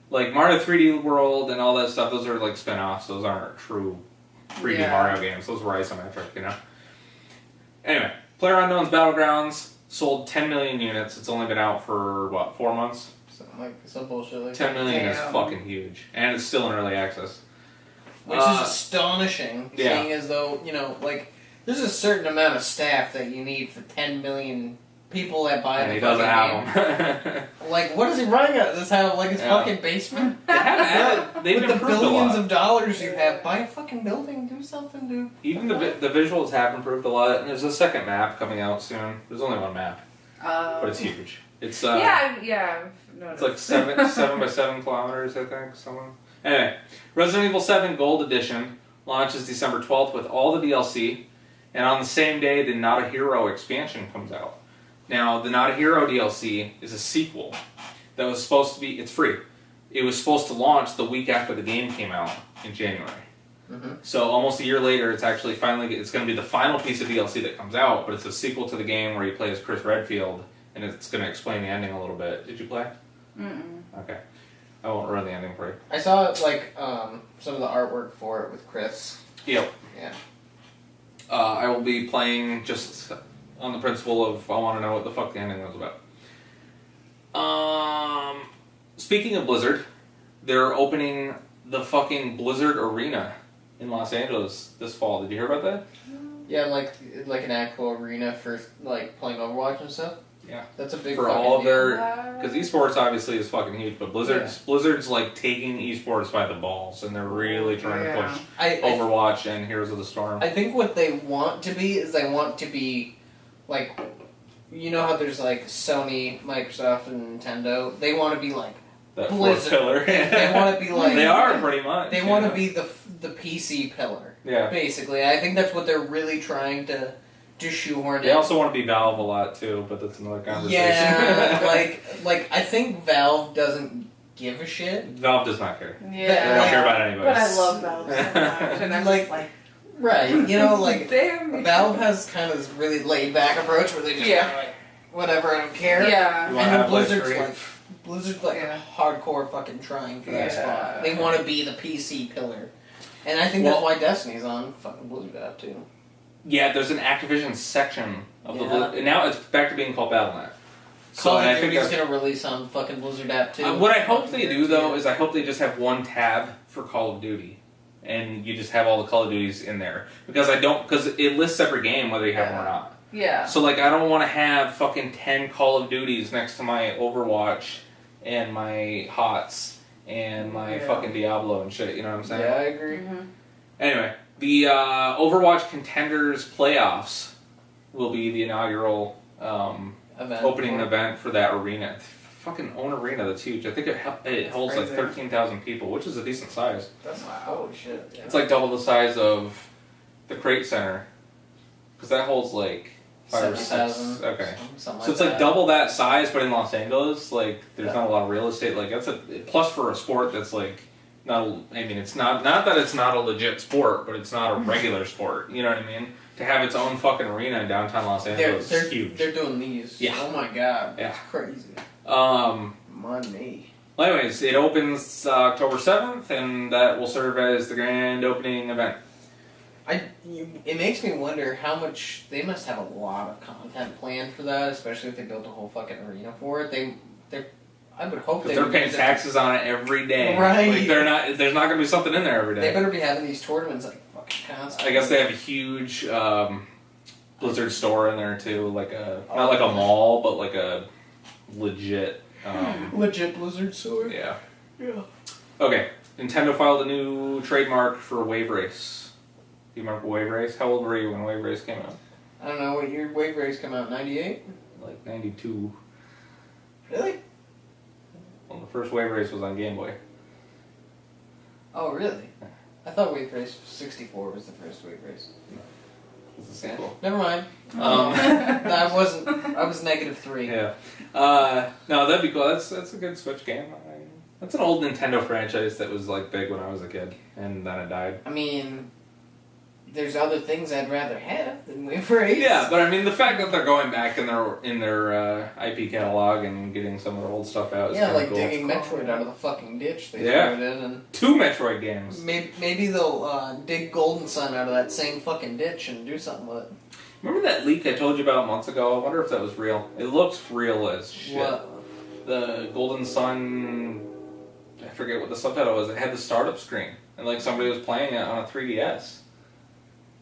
Like Mario 3D World and all that stuff, those are like spin-offs. Those aren't true 3D Yeah. Mario games. Those were isometric, you know? Anyway, PlayerUnknown's Battlegrounds sold 10 million units. It's only been out for, 4 months? Something like some bullshit like 10 million is Damn. fucking huge. And it's still in early access. Which is astonishing, yeah. seeing as though, like, there's a certain amount of staff that you need for 10 million people that buy And the he doesn't fucking have game. them. Like, what is he running at? Does have, like, his Yeah. fucking basement? They've With the improved a billions lot. of dollars you have, buy a fucking building, do something, dude. Even the visuals have improved a lot, and there's a second map coming out soon. There's only one map, but it's huge. It's yeah. it's like 7 by 7 kilometers, I think. Anyway, Resident Evil 7 Gold Edition launches December 12th with all the DLC, and on the same day, the Not a Hero expansion comes out. Now, the Not a Hero DLC is a sequel that was supposed to be. It's free. It was supposed to launch the week after the game came out in January. Mm-hmm. So almost a year later, it's actually it's going to be the final piece of DLC that comes out, but it's a sequel to the game where you play as Chris Redfield, and it's going to explain the ending a little bit. Did you play? Mm-mm. Okay. I won't ruin the ending for you. I saw, like, some of the artwork for it with Chris. Yep. Yeah. I will be playing just on the principle of I want to know what the fuck the ending was about. Speaking of Blizzard, they're opening the fucking Blizzard Arena in Los Angeles this fall. Did you hear about that? Yeah, like an actual arena for, like, playing Overwatch and stuff. Yeah. That's a big For fucking all of deal. their... Because esports obviously is fucking huge, but Blizzard's like taking esports by the balls, and they're really trying to push I Overwatch and Heroes of the Storm. I think what they want to be is they want to be, like, you know how there's, like, Sony, Microsoft, and Nintendo? They want to be, like, That fourth Blizzard. pillar. They want to be, like... They are pretty much. They want to be the PC pillar, Yeah. basically. I think that's what they're really trying to shoehorn They in. also want to be Valve a lot too, but that's another conversation. Yeah, like I think Valve doesn't give a shit. Valve does not care. Yeah. They don't care about anybody. But I love Valve so much. And I'm just like, Right, you know, like, damn. Valve has kind of this really laid-back approach where they just kind of like, whatever, I don't care. Yeah. You wanna And then have Blizzard's like Yeah. hardcore fucking trying for that Yeah. spot. They want to be the PC pillar. And I think that's why Destiny's on fucking Blizzard app too. Yeah, there's an Activision section of the Yeah. Blizzard. And now it's back to being called Battle.net. Call and of I think Duty's that's- gonna release on fucking Blizzard app too. what I hope they do though is I hope they just have one tab for Call of Duty, and you just have all the Call of Duties in there. Because it lists every game whether you have them or not. Yeah. So, like, I don't want to have fucking 10 Call of Duties next to my Overwatch and my HOTS and my fucking Diablo and shit, you know what I'm saying? Yeah, I agree. Mm-hmm. Anyway, the Overwatch Contenders playoffs will be the inaugural opening event for that arena. Fucking own arena that's huge. I think it holds like 13,000 people, which is a decent size. That's holy shit. Yeah. It's like double the size of the Crate Center, because that holds like 5 or 6. Okay, so it's like double that size, but in Los Angeles, like there's not a lot of real estate. Like that's a plus for a sport that's like not. I mean, it's not that it's not a legit sport, but it's not a regular sport. You know what I mean? To have its own fucking arena in downtown Los Angeles is huge. They're doing these. Yeah. Oh my god. Yeah. That's crazy. Money. Well, anyways, it opens October 7th, and that will serve as the grand opening event. It makes me wonder how much they must have a lot of content planned for that, especially if they built a whole fucking arena for it. I would hope they're paying taxes on it every day. Right. Like there's not going to be something in there every day. They better be having these tournaments like fucking constantly. I guess they have a huge Blizzard store in there too, like not like a mall, but like a legit legit Blizzard store. Yeah. Yeah. Okay. Nintendo filed a new trademark for Waverace. Do you remember Waverace? How old were you when Waverace came out? I don't know what year Waverace came out. 98. Like 92. Really? Well, the first Waverace was on Game Boy. Oh, really? I thought Waverace 64 was the first Waverace. It's a sequel. Never mind. No, I wasn't. I was -3. Yeah. No, that'd be cool. That's a good Switch game. That's an old Nintendo franchise that was like big when I was a kid, and then it died. I mean, there's other things I'd rather have than Waverace. Yeah, but I mean the fact that they're going back in their IP catalog and getting some of their old stuff out is yeah, kinda like cool. digging Metroid out of the fucking ditch they Yeah. threw it in, and 2 Metroid games. maybe they'll dig Golden Sun out of that same fucking ditch and do something with it. Remember that leak I told you about months ago? I wonder if that was real. It looks real as shit. What? The Golden Sun, I forget what the subtitle was. It had the startup screen, and like somebody was playing it on a 3DS.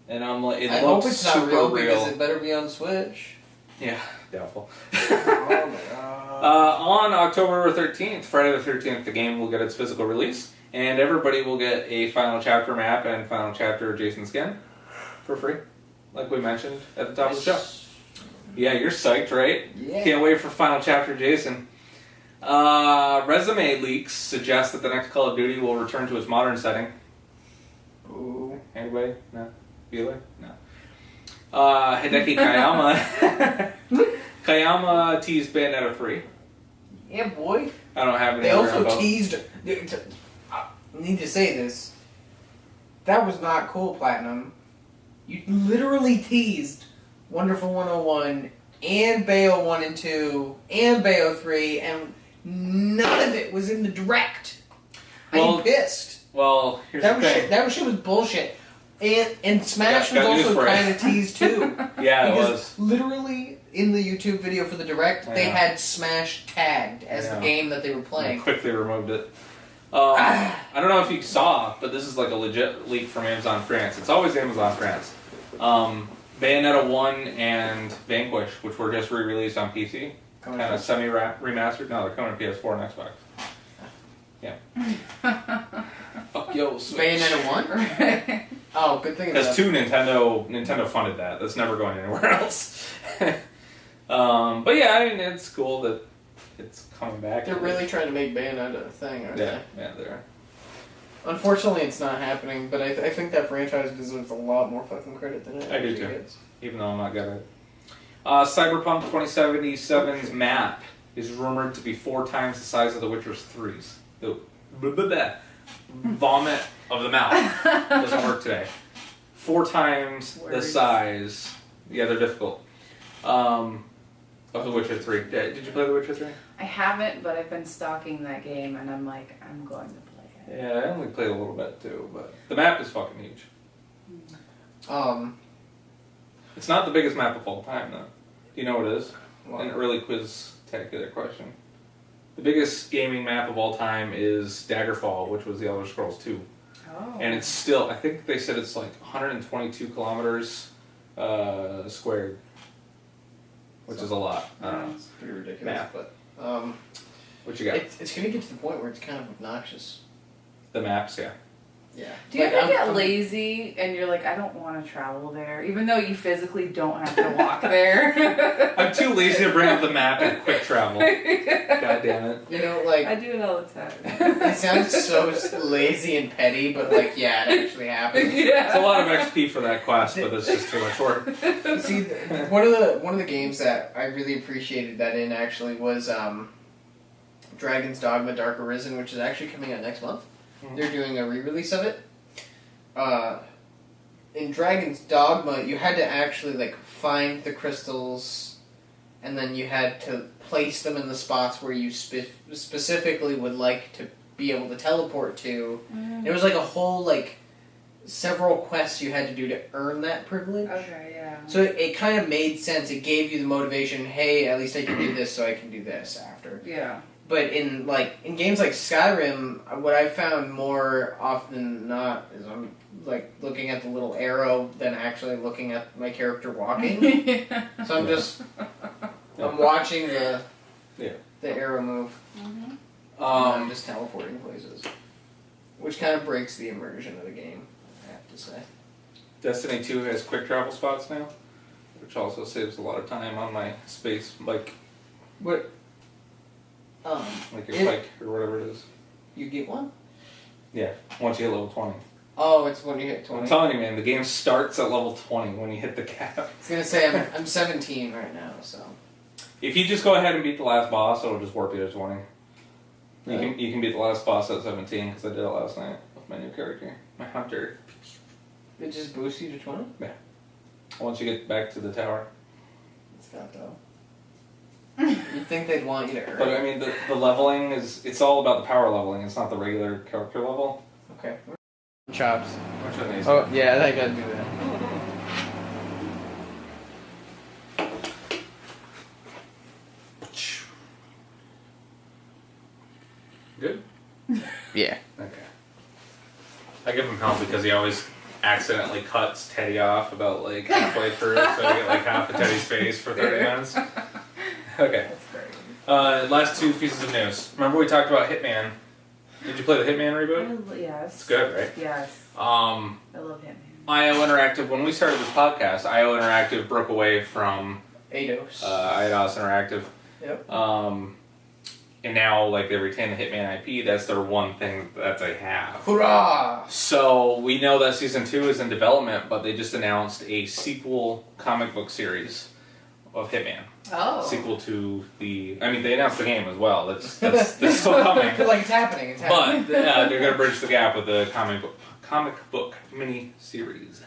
And I'm like, I it hope looks it's not super real real. because it better be on Switch. Yeah, doubtful. Oh my god. On October 13th, Friday the 13th, the game will get its physical release, and everybody will get a Final Chapter map and Final Chapter Jason skin for free, like we mentioned at the top of the show. Yeah, you're psyched, right? Yeah. Can't wait for Final Chapter Jason. Resume leaks suggest that the next Call of Duty will return to its modern setting. Ooh. Anybody? No? Bueller? No. Hideki Kayama. Kayama teased Bayonetta 3. Yeah, boy. I don't have any They other also info. teased. I need to say this. That was not cool, Platinum. You literally teased Wonderful 101 and Bayo 1 and 2 and Bayo 3, and none of it was in the direct. Well, I'm pissed. Well, here's That the thing. shit was bullshit. And Smash Got was news also for you. kind of teased too. Yeah, it because was. literally in the YouTube video for the direct, they Yeah. had Smash tagged as the Yeah. game that they were I playing. quickly removed it. I don't know if you saw, but this is like a legit leak from Amazon France. It's always Amazon France. Bayonetta 1 and Vanquish, which were just re-released on PC, kind of semi-remastered. No, they're coming to PS4 and Xbox. Yeah. Fuck yo, Switch. Bayonetta 1? Oh, good thing. That's 2 Nintendo funded that. That's never going anywhere else. But yeah, I mean, it's cool that it's coming back. They're really trying to make Bayonetta a thing, aren't Yeah, they? yeah, they are. Unfortunately, it's not happening, but I think that franchise deserves a lot more fucking credit than it I do actually too. gets. Even though I'm not good at it. Cyberpunk 2077's map is rumored to be 4 times the size of The Witcher 3's. The vomit of the mouth doesn't work today. 4 times the size. Yeah, they're difficult. Of The Witcher 3. Did you play The Witcher 3? I haven't, but I've been stalking that game, and I'm like, I'm going to play it. Yeah, I only played a little bit too, but the map is fucking huge. It's not the biggest map of all time, though. Do you know what it is? Well, And a really Quiztacular question. The biggest gaming map of all time is Daggerfall, which was The Elder Scrolls 2. Oh. And it's still, I think they said it's like 122 kilometers squared, which is a lot. I don't know. It's pretty ridiculous. Math. But What you got? it's going to get to the point where it's kind of obnoxious. The maps, yeah. Yeah. Do you ever get lazy and you're like, I don't want to travel there, even though you physically don't have to walk there? I'm too lazy to bring up the map and quick travel. God damn it. You know, like... I do it all the time. It sounds so lazy and petty, but like, yeah, it actually happens. Yeah. It's a lot of XP for that quest, but it's just too much work. See, one of the games that I really appreciated that in actually was Dragon's Dogma Dark Arisen, which is actually coming out next month. They're doing a re-release of it. In Dragon's Dogma, you had to actually like find the crystals, and then you had to place them in the spots where you specifically would like to be able to teleport to. It was like a whole like several quests you had to do to earn that privilege. Okay, yeah. So it kind of made sense. It gave you the motivation. Hey, at least I can do this, so I can do this after. Yeah. But in games like Skyrim, what I found more often than not is I'm like looking at the little arrow than actually looking at my character walking. So I'm just I'm watching the arrow move. Mm-hmm. And I'm just teleporting places, which kind of breaks the immersion of the game, I have to say. Destiny 2 has quick travel spots now, which also saves a lot of time on my space, like What? your bike or whatever it is. You get one? Yeah, once you hit level 20. Oh, it's when you hit 20. I'm telling you, man, the game starts at level 20 when you hit the cap. I was gonna say I'm 17 right now, so. If you just go ahead and beat the last boss, it'll just warp you to 20. Really? You can beat the last boss at 17 because I did it last night with my new character, my hunter. It just boosts you to 20? Yeah. Once you get back to the tower. It's not though. You'd think they'd want you to earn. But I mean, the leveling it's all about the power leveling. It's not the regular character level. Okay. Chops. Which one is Oh, yeah, I gotta do that. Good? Yeah. Okay. I give him hell because he always accidentally cuts Teddy off about like halfway through, so I get like half of Teddy's face for 30 minutes. Okay. That's great. Last two pieces of news. Remember we talked about Hitman. Did you play the Hitman reboot? Yes. It's good, right? Yes. I love Hitman. IO Interactive, when we started this podcast, IO Interactive broke away from Eidos. Eidos Interactive. Yep. And now, like, they retain the Hitman IP. That's their one thing that they have. Hurrah! So, we know that Season 2 is in development, but they just announced a sequel comic book series of Hitman. Oh. Sequel to the... I mean, they announced the game as well. That's still coming. Like, it's happening. It's happening. But they're going to bridge the gap with the comic book mini-series.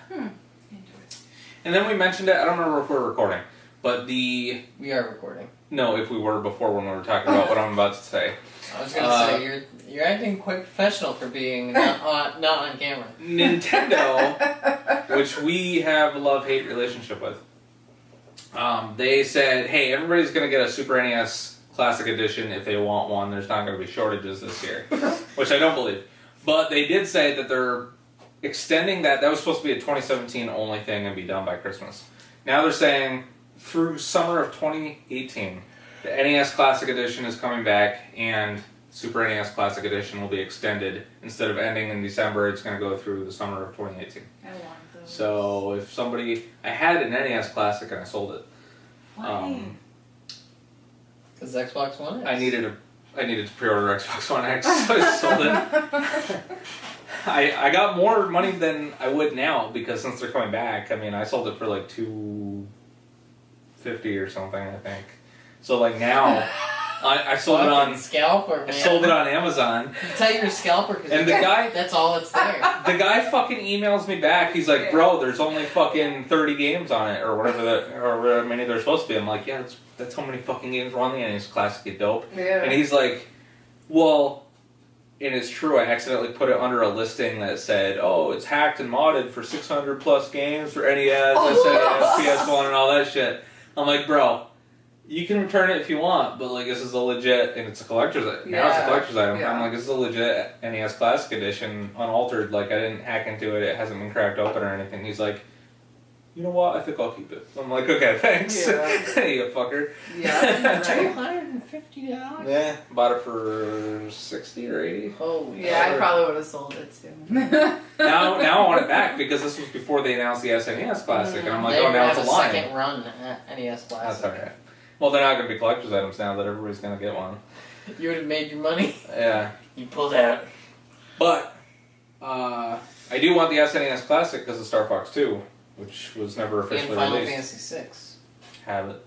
And then we mentioned it, I don't remember if we're recording, but We are recording. No, if we were before when we were talking about what I'm about to say. I was going to say, you're acting quite professional for being not on camera. Nintendo, which we have a love-hate relationship with, they said, hey, everybody's going to get a Super NES Classic Edition if they want one. There's not going to be shortages this year, which I don't believe. But they did say that they're extending that. That was supposed to be a 2017 only thing and be done by Christmas. Now they're saying through summer of 2018, the NES Classic Edition is coming back and Super NES Classic Edition will be extended. Instead of ending in December, it's going to go through the summer of 2018. I want those. So if somebody... I had an NES Classic and I sold it. Why? Because Xbox One X. I needed to pre-order Xbox One X, so I sold it. I got more money than I would now because since they're coming back, I mean, I sold it for like $250 or something, I think. So like now, I sold it on scalper. Man. I sold it on Amazon. You can tell you're a scalper because And the guy, that's all it's there. the guy fucking emails me back. He's like, bro, there's only fucking 30 games on it, or whatever or how many there's supposed to be. I'm like, yeah, that's how many fucking games were on the NES Classic, you dope. Yeah. And he's like, well, and it's true, I accidentally put it under a listing that said, oh, it's hacked and modded for 600 plus games for NES, SNES, PS1, and all that shit. I'm like, bro, You can return it if you want, but like this is a legit, and it's a collector's item. Now it's a collector's item. Yeah. I'm like, this is a legit NES Classic Edition, unaltered. Like I didn't hack into it. It hasn't been cracked open or anything. He's like, you know what? I think I'll keep it. I'm like, okay, thanks. Yeah. You fucker. Yeah. $250. Yeah, bought it for 60 or 80. Holy Yeah, I shit. probably would have sold it too. Now I want it back because this was before they announced the SNES Classic, and I'm like, They oh, now have it's a a line. second run at NES Classic. That's alright. Well, they're not going to be collector's items now that everybody's going to get one. You would have made your money. Yeah. You pulled out. But, I do want the SNES Classic because of Star Fox 2, which was never And officially Final released. Fantasy VI. Have it.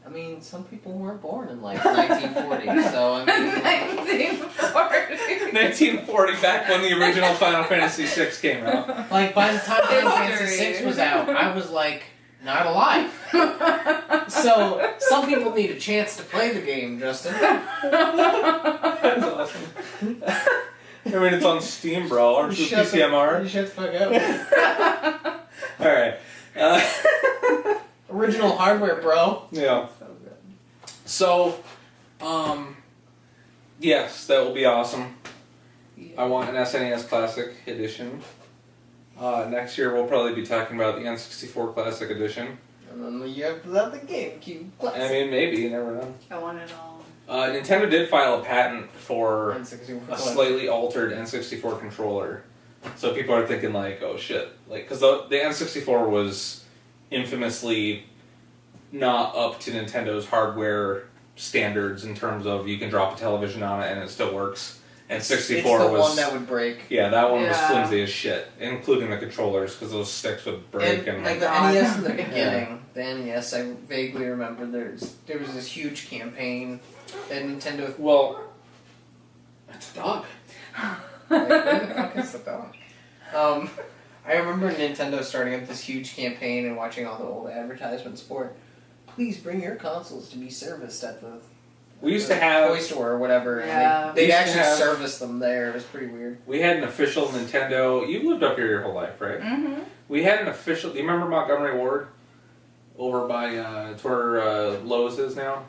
I mean, some people weren't born in like 1940, so I mean, 1940. 1940, back when the original Final Fantasy VI came out. like by the time Final Fantasy History. VI was out, I was like not alive. So some people need a chance to play the game, Justin. That's awesome. I mean, it's on Steam, bro. Aren't you Shut PCMR? You shut the fuck up. Alright. Original hardware, bro. Yeah. So good. So, yes, that will be awesome. I want an SNES Classic Edition. Next year we'll probably be talking about the N64 Classic Edition. And then you have the GameCube Classic. I mean, maybe, you never know. I want it all. Nintendo did file a patent for N64 a Classic. slightly altered N64 controller. So people are thinking like, oh shit. Like, because the N64 was infamously not up to Nintendo's hardware standards in terms of you can drop a television on it and it still works. And 64 it's the was one that would break. yeah, that one was Yeah. flimsy as shit, including the controllers because those sticks would break And and like the God. NES in the beginning, the NES, I vaguely remember there was this huge campaign that Nintendo. well, it's a dog. Like, where the fuck is the dog? I remember Nintendo starting up this huge campaign and watching all the old advertisements for it. Please bring your consoles to be serviced at the We used to have toy store or whatever. and Yeah. They'd We used to actually have- service them there. It was pretty weird. we had an official Nintendo. You lived up here your whole life, right? Mm-hmm. We had an official. Do you remember Montgomery Ward? Over by it's where Lowe's is now.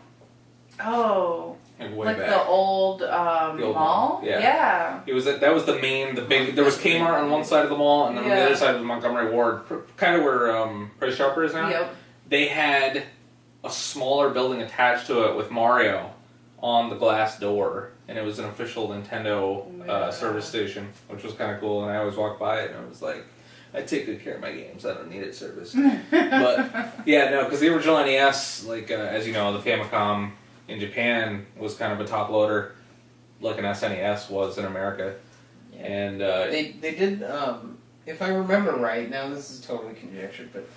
Oh, And way like back. the old, The old mall? mall, yeah. Yeah. It was that was the main, the big. There was Kmart on one side of the mall, and then on the Yeah. other side was Montgomery Ward, kind of where Price Chopper is now. Yep. They had a smaller building attached to it with Mario on the glass door, and it was an official Nintendo Yeah. service station, which was kind of cool. And I always walked by it, and I was like, I take good care of my games. I don't need it serviced. But yeah, no, because the original NES, like as you know, the Famicom in Japan was kind of a top loader, like an SNES was in America. Yeah. And They did, if I remember right, now this is totally conjecture, but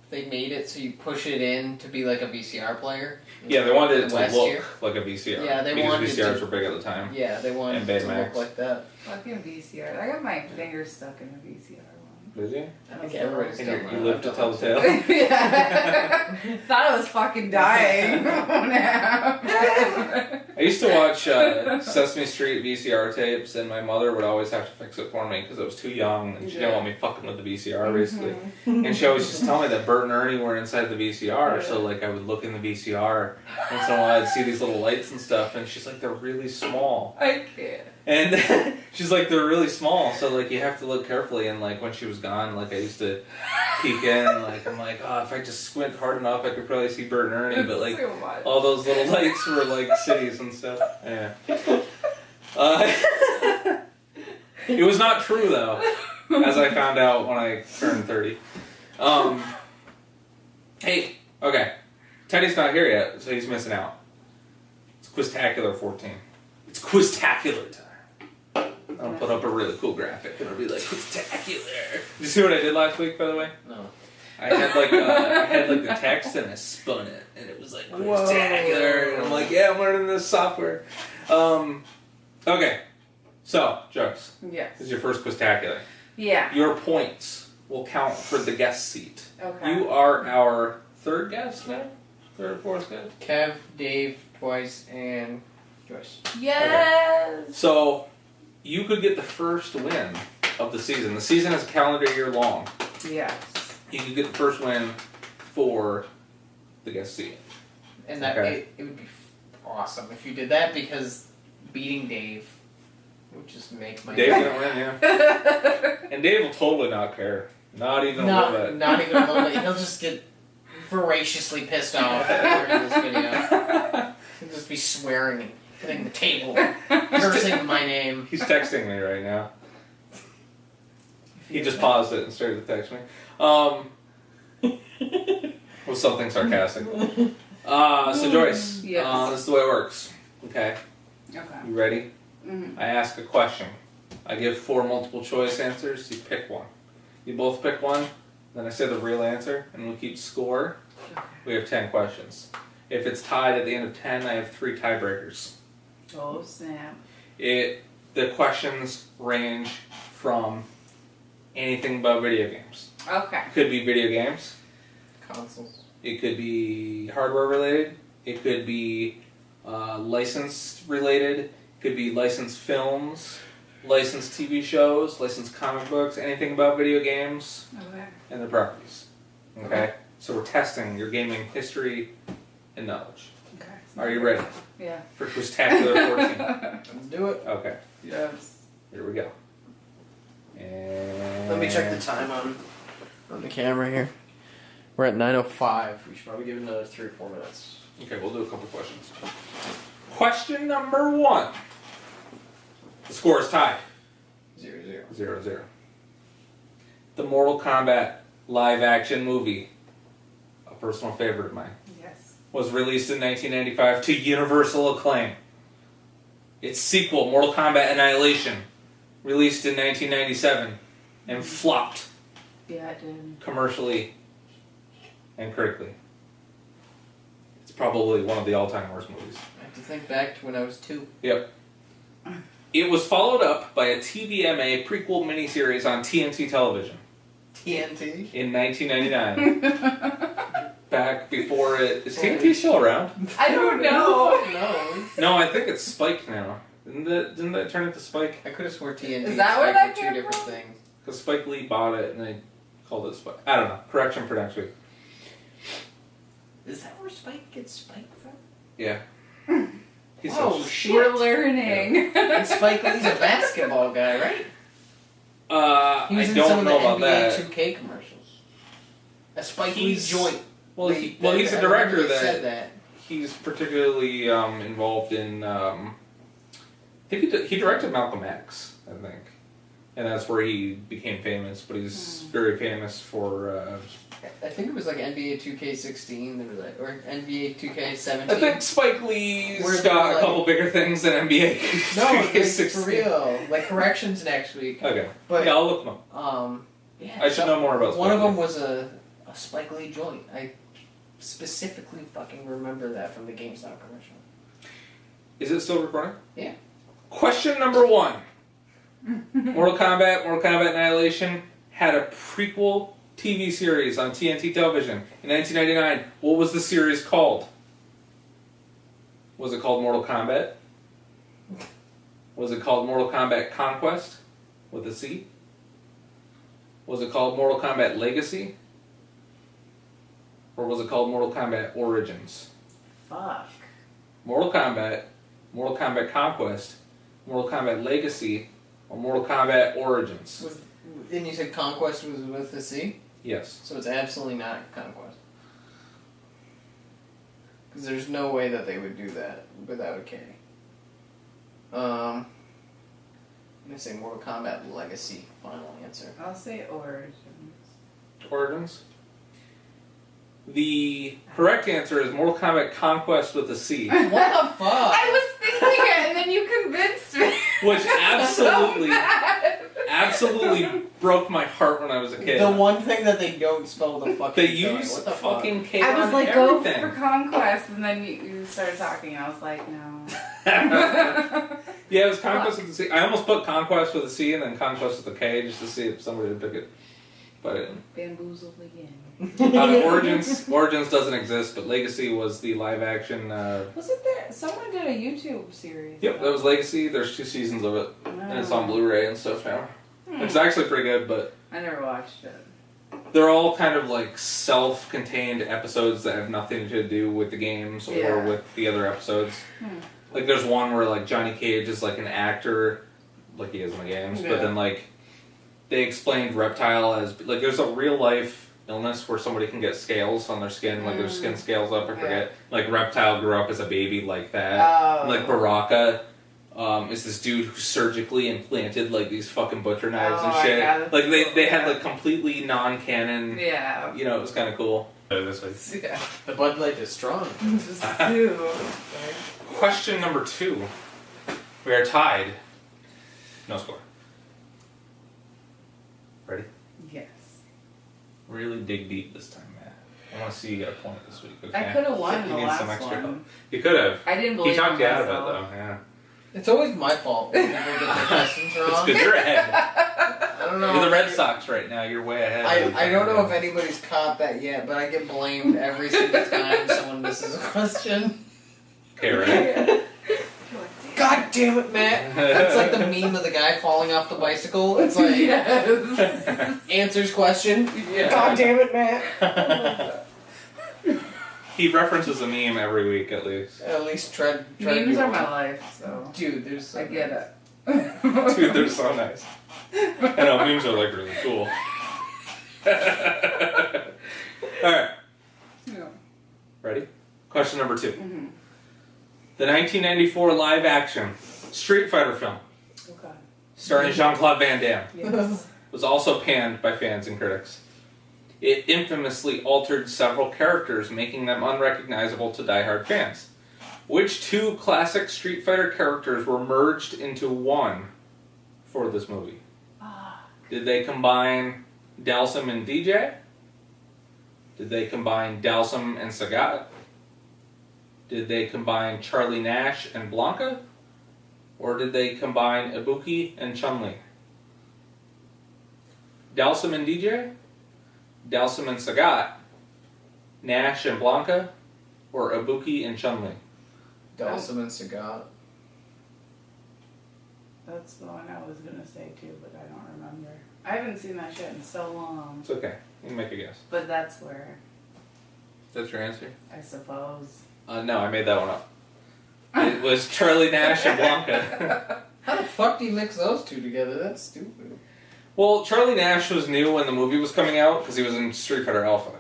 they made it so you push it in to be like a VCR player. yeah, they wanted it to West look here. like a VCR. Yeah, they because wanted it VCRs to- were big at the time. Yeah, they wanted And it to Baymax. look like that. Fucking VCR. I got my finger stuck in a VCR one. Did you? I think everybody's And got you one. lived to tell the tale. Yeah. Thought I was fucking dying. Oh, no. I used to watch Sesame Street VCR tapes, and my mother would always have to fix it for me because I was too young, and she didn't Yeah. want me fucking with the VCR, basically. And she always just tell me that Bert and Ernie were inside the VCR, so like I would look in the VCR, and so I'd see these little lights and stuff, and she's like, they're really small. I can't. And she's like, they're really small, so like you have to look carefully. And like when she was gone, like I used to peek in, like I'm like, oh, if I just squint hard enough, I could probably see Bert and Ernie. But like So much. all those little lights were like cities and stuff. Yeah. It was not true though, as I found out when I turned 30. Hey, okay, Teddy's not here yet, so he's missing out. It's Quiztacular 14. It's Quiztacular time. I'll put up a really cool graphic and it'll be like Quiztacular. Did you see what I did last week, by the way? No. I had like the text and I spun it and it was like Quiztacular and I'm like, yeah, I'm learning this software. Okay, so Joyce, Yes. this is your first Quiztacular. Yeah. Your points will count for the guest seat. Okay. You are our third guest now, third or fourth guest. Kev, Dave, Twice, and Joyce. Yes. So, you could get the first win of the season. The season is a calendar year long. Yes. You could get the first win for the guests see it. And that Okay. it would be awesome if you did that, because beating Dave would just make my Dave's gonna win, yeah. And Dave will totally not care. Not even a little bit. Not even a little bit. He'll just get voraciously pissed off during this video. He'll just be swearing and hitting the table, cursing my name. He's texting me right now. He just paused it and started to text me. With something sarcastic. So Joyce, Yes. this is the way it works. Okay, Okay. you ready? Mm-hmm. I ask a question. I give 4 multiple choice answers. You pick one. You both pick one. Then I say the real answer, and we keep score. Okay. We have 10 questions. If it's tied at the end of 10, I have 3 tiebreakers. Oh snap. The questions range from anything but video games. Okay. It could be video games. Consoles. It could be hardware related. It could be licensed related. It could be licensed films, licensed TV shows, licensed comic books, anything about video games Okay. and their properties. Okay? So we're testing your gaming history and knowledge. Okay. Are you ready Yeah. for Quiztacular 14? Let's do it. Okay, Yes. here we go. And Let me check the time on the camera here. We're at 9:05. We should probably give it another 3 or 4 minutes. Okay, we'll do a couple questions. Question number 1. The score is tied. 0-0. 0-0. The Mortal Kombat live-action movie, a personal favorite of mine, Yes. was released in 1995 to universal acclaim. Its sequel, Mortal Kombat Annihilation, released in 1997 and flopped Yeah, I did. commercially and critically. It's probably one of the all-time worst movies. I have to think back to when I was 2. Yep. It was followed up by a TVMA prequel miniseries on TNT television TNT? in 1999. Back before it... Is TNT still around? I don't know. No. No, I think it's Spike now. Didn't that turn into Spike? I could have swore TNT. Is that where and that Spike were came two different from? things. Because Spike Lee bought it and they called it Spike. I don't know. Correction for next week. Is that where Spike gets Spike from? Yeah. He's Whoa, so... shit. We're learning. And Spike Lee's a basketball guy, right? He was I in don't some of know the about NBA that. 2K commercials. A Spike Lee He's- joint. Well, Wait, he's I a director remember you that... said that. He's particularly involved in... I think he directed Malcolm X, I think. And that's where he became famous, but he's very famous for... I think it was like NBA 2K16, there was like, or NBA 2K17. I think Spike Lee's Where got they're a couple bigger things than NBA. No, like, 2K16. for real. Like corrections next week. Okay. But yeah, I'll look them up. Yeah, I should know more about one Spike of them Lee. was a Spike Lee joint. I specifically fucking remember that from the GameStop commercial. Is it still recording? Yeah. Question number 1. Mortal Kombat Annihilation had a prequel TV series on TNT television in 1999. What was the series called? Was it called Mortal Kombat? Was it called Mortal Kombat Conquest with a C? Was it called Mortal Kombat Legacy? Or was it called Mortal Kombat Origins? Fuck. Mortal Kombat Conquest, Mortal Kombat Legacy, or Mortal Kombat Origins? And you said Conquest was with a C? Yes. So it's absolutely not Conquest. Because there's no way that they would do that without a K. I'm going to say Mortal Kombat Legacy. Final answer. I'll say Origins. Origins? The correct answer is Mortal Kombat Conquest with a C. What the fuck? I was thinking it, and then you convinced me. Which absolutely, So bad. absolutely broke my heart when I was a kid. The one thing that they don't spell the fucking They thing. use What the fucking K I was on like, everything. go for Conquest, and then you started talking, and I was like, no. Yeah, it was Conquest with a C. I almost put Conquest with a C and then Conquest with a K just to see if somebody would pick it. But it Bamboozled again. Origins doesn't exist, but Legacy was the live action. Wasn't there? Someone did a YouTube series. Yep, that was Legacy. There's 2 seasons of it, and it's on Blu-ray and stuff now. Hmm. It's actually pretty good, but I never watched it. they're all kind of like self-contained episodes that have nothing to do with the games or with the other episodes. Like there's one where like Johnny Cage is like an actor, like he is in the games, but then like they explained Reptile as like there's a real life illness where somebody can get scales on their skin, like their skin scales up. I forget. Like Reptile grew up as a baby like that. Like Baraka. Is this dude who surgically implanted like these fucking butcher knives and shit. Like they had like completely non-canon. Yeah. You know, it was kind of cool. Yeah. The Bud Light is strong. Question number 2. We are tied. No score. Ready? Yes. Really dig deep this time, Matt. I want to see you get a point this week. Okay? I could have won the last one. Help. You could have. I didn't believe he talked you out of it myself. though. Yeah. It's always my fault when people get their questions wrong. It's because you're ahead. I don't know. You're the Red Sox right now. You're way ahead. I don't know if anybody's caught that yet, but I get blamed every single time someone misses a question. Okay, ready? God damn it, Matt! That's like the meme of the guy falling off the bicycle. It's like answers question. God damn it, Matt! He references a meme every week at least. At least try Memes are my life, so dude, there's so I get it. Dude, they're so nice. I know memes are like really cool. All right. Yeah. Ready? Question number 2. Mm-hmm. The 1994 live-action Street Fighter film, Okay. starring Jean-Claude Van Damme, Yes. was also panned by fans and critics. It infamously altered several characters, making them unrecognizable to diehard fans. Which 2 classic Street Fighter characters were merged into one for this movie? Did they combine Dalsum and DJ? Did they combine Dalsum and Sagat? Did they combine Charlie Nash and Blanca? Or did they combine Ibuki and Chun-Li? Dalsum and DJ? Dalsum and Sagat? Nash and Blanca? Or Ibuki and Chun-Li? Dalsum and Sagat. That's the one I was gonna say too, but I don't remember. I haven't seen that shit in so long. It's okay. You can make a guess. But that's where, That's your answer? I suppose. No, I made that one up. It was Charlie Nash and Blanca. How the fuck do you mix those 2 together? That's stupid. Well, Charlie Nash was new when the movie was coming out because he was in Street Fighter Alpha.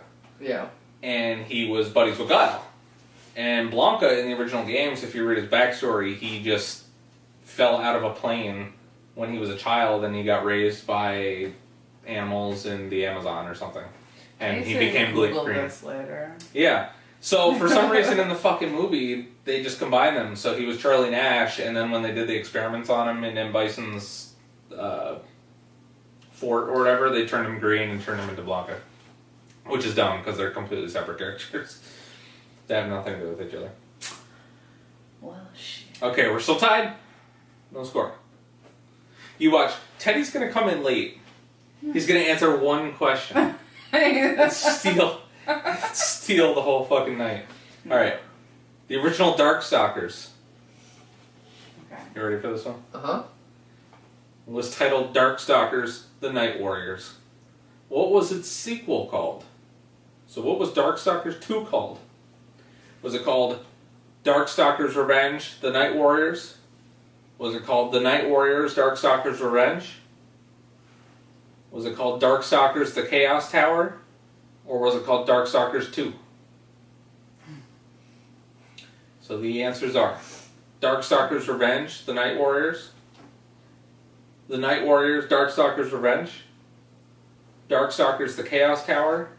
Yeah. And he was buddies with Guile. And Blanca in the original games, if you read his backstory, he just fell out of a plane when he was a child and he got raised by animals in the Amazon or something. And he became Google green. this later. Yeah. So for some reason in the fucking movie, they just combined them. So he was Charlie Nash, and then when they did the experiments on him in M. Bison's fort or whatever, they turned him green and turned him into Blanca. Which is dumb, because they're completely separate characters. They have nothing to do with each other. Well, shit. Okay, we're still tied. No score. You watch. Teddy's going to come in late. He's going to answer one question. And steal the whole fucking night. Alright. The original Darkstalkers. Okay. You ready for this one? Uh-huh. It was titled Darkstalkers: The Night Warriors. What was its sequel called? So what was Darkstalkers 2 called? Was it called Darkstalkers Revenge: The Night Warriors? Was it called The Night Warriors: Darkstalkers Revenge? Was it called Darkstalkers: The Chaos Tower? Or was it called Darkstalkers 2? So the answers are Darkstalkers Revenge: The Night Warriors, The Night Warriors: Darkstalkers Revenge, Darkstalkers: The Chaos Tower,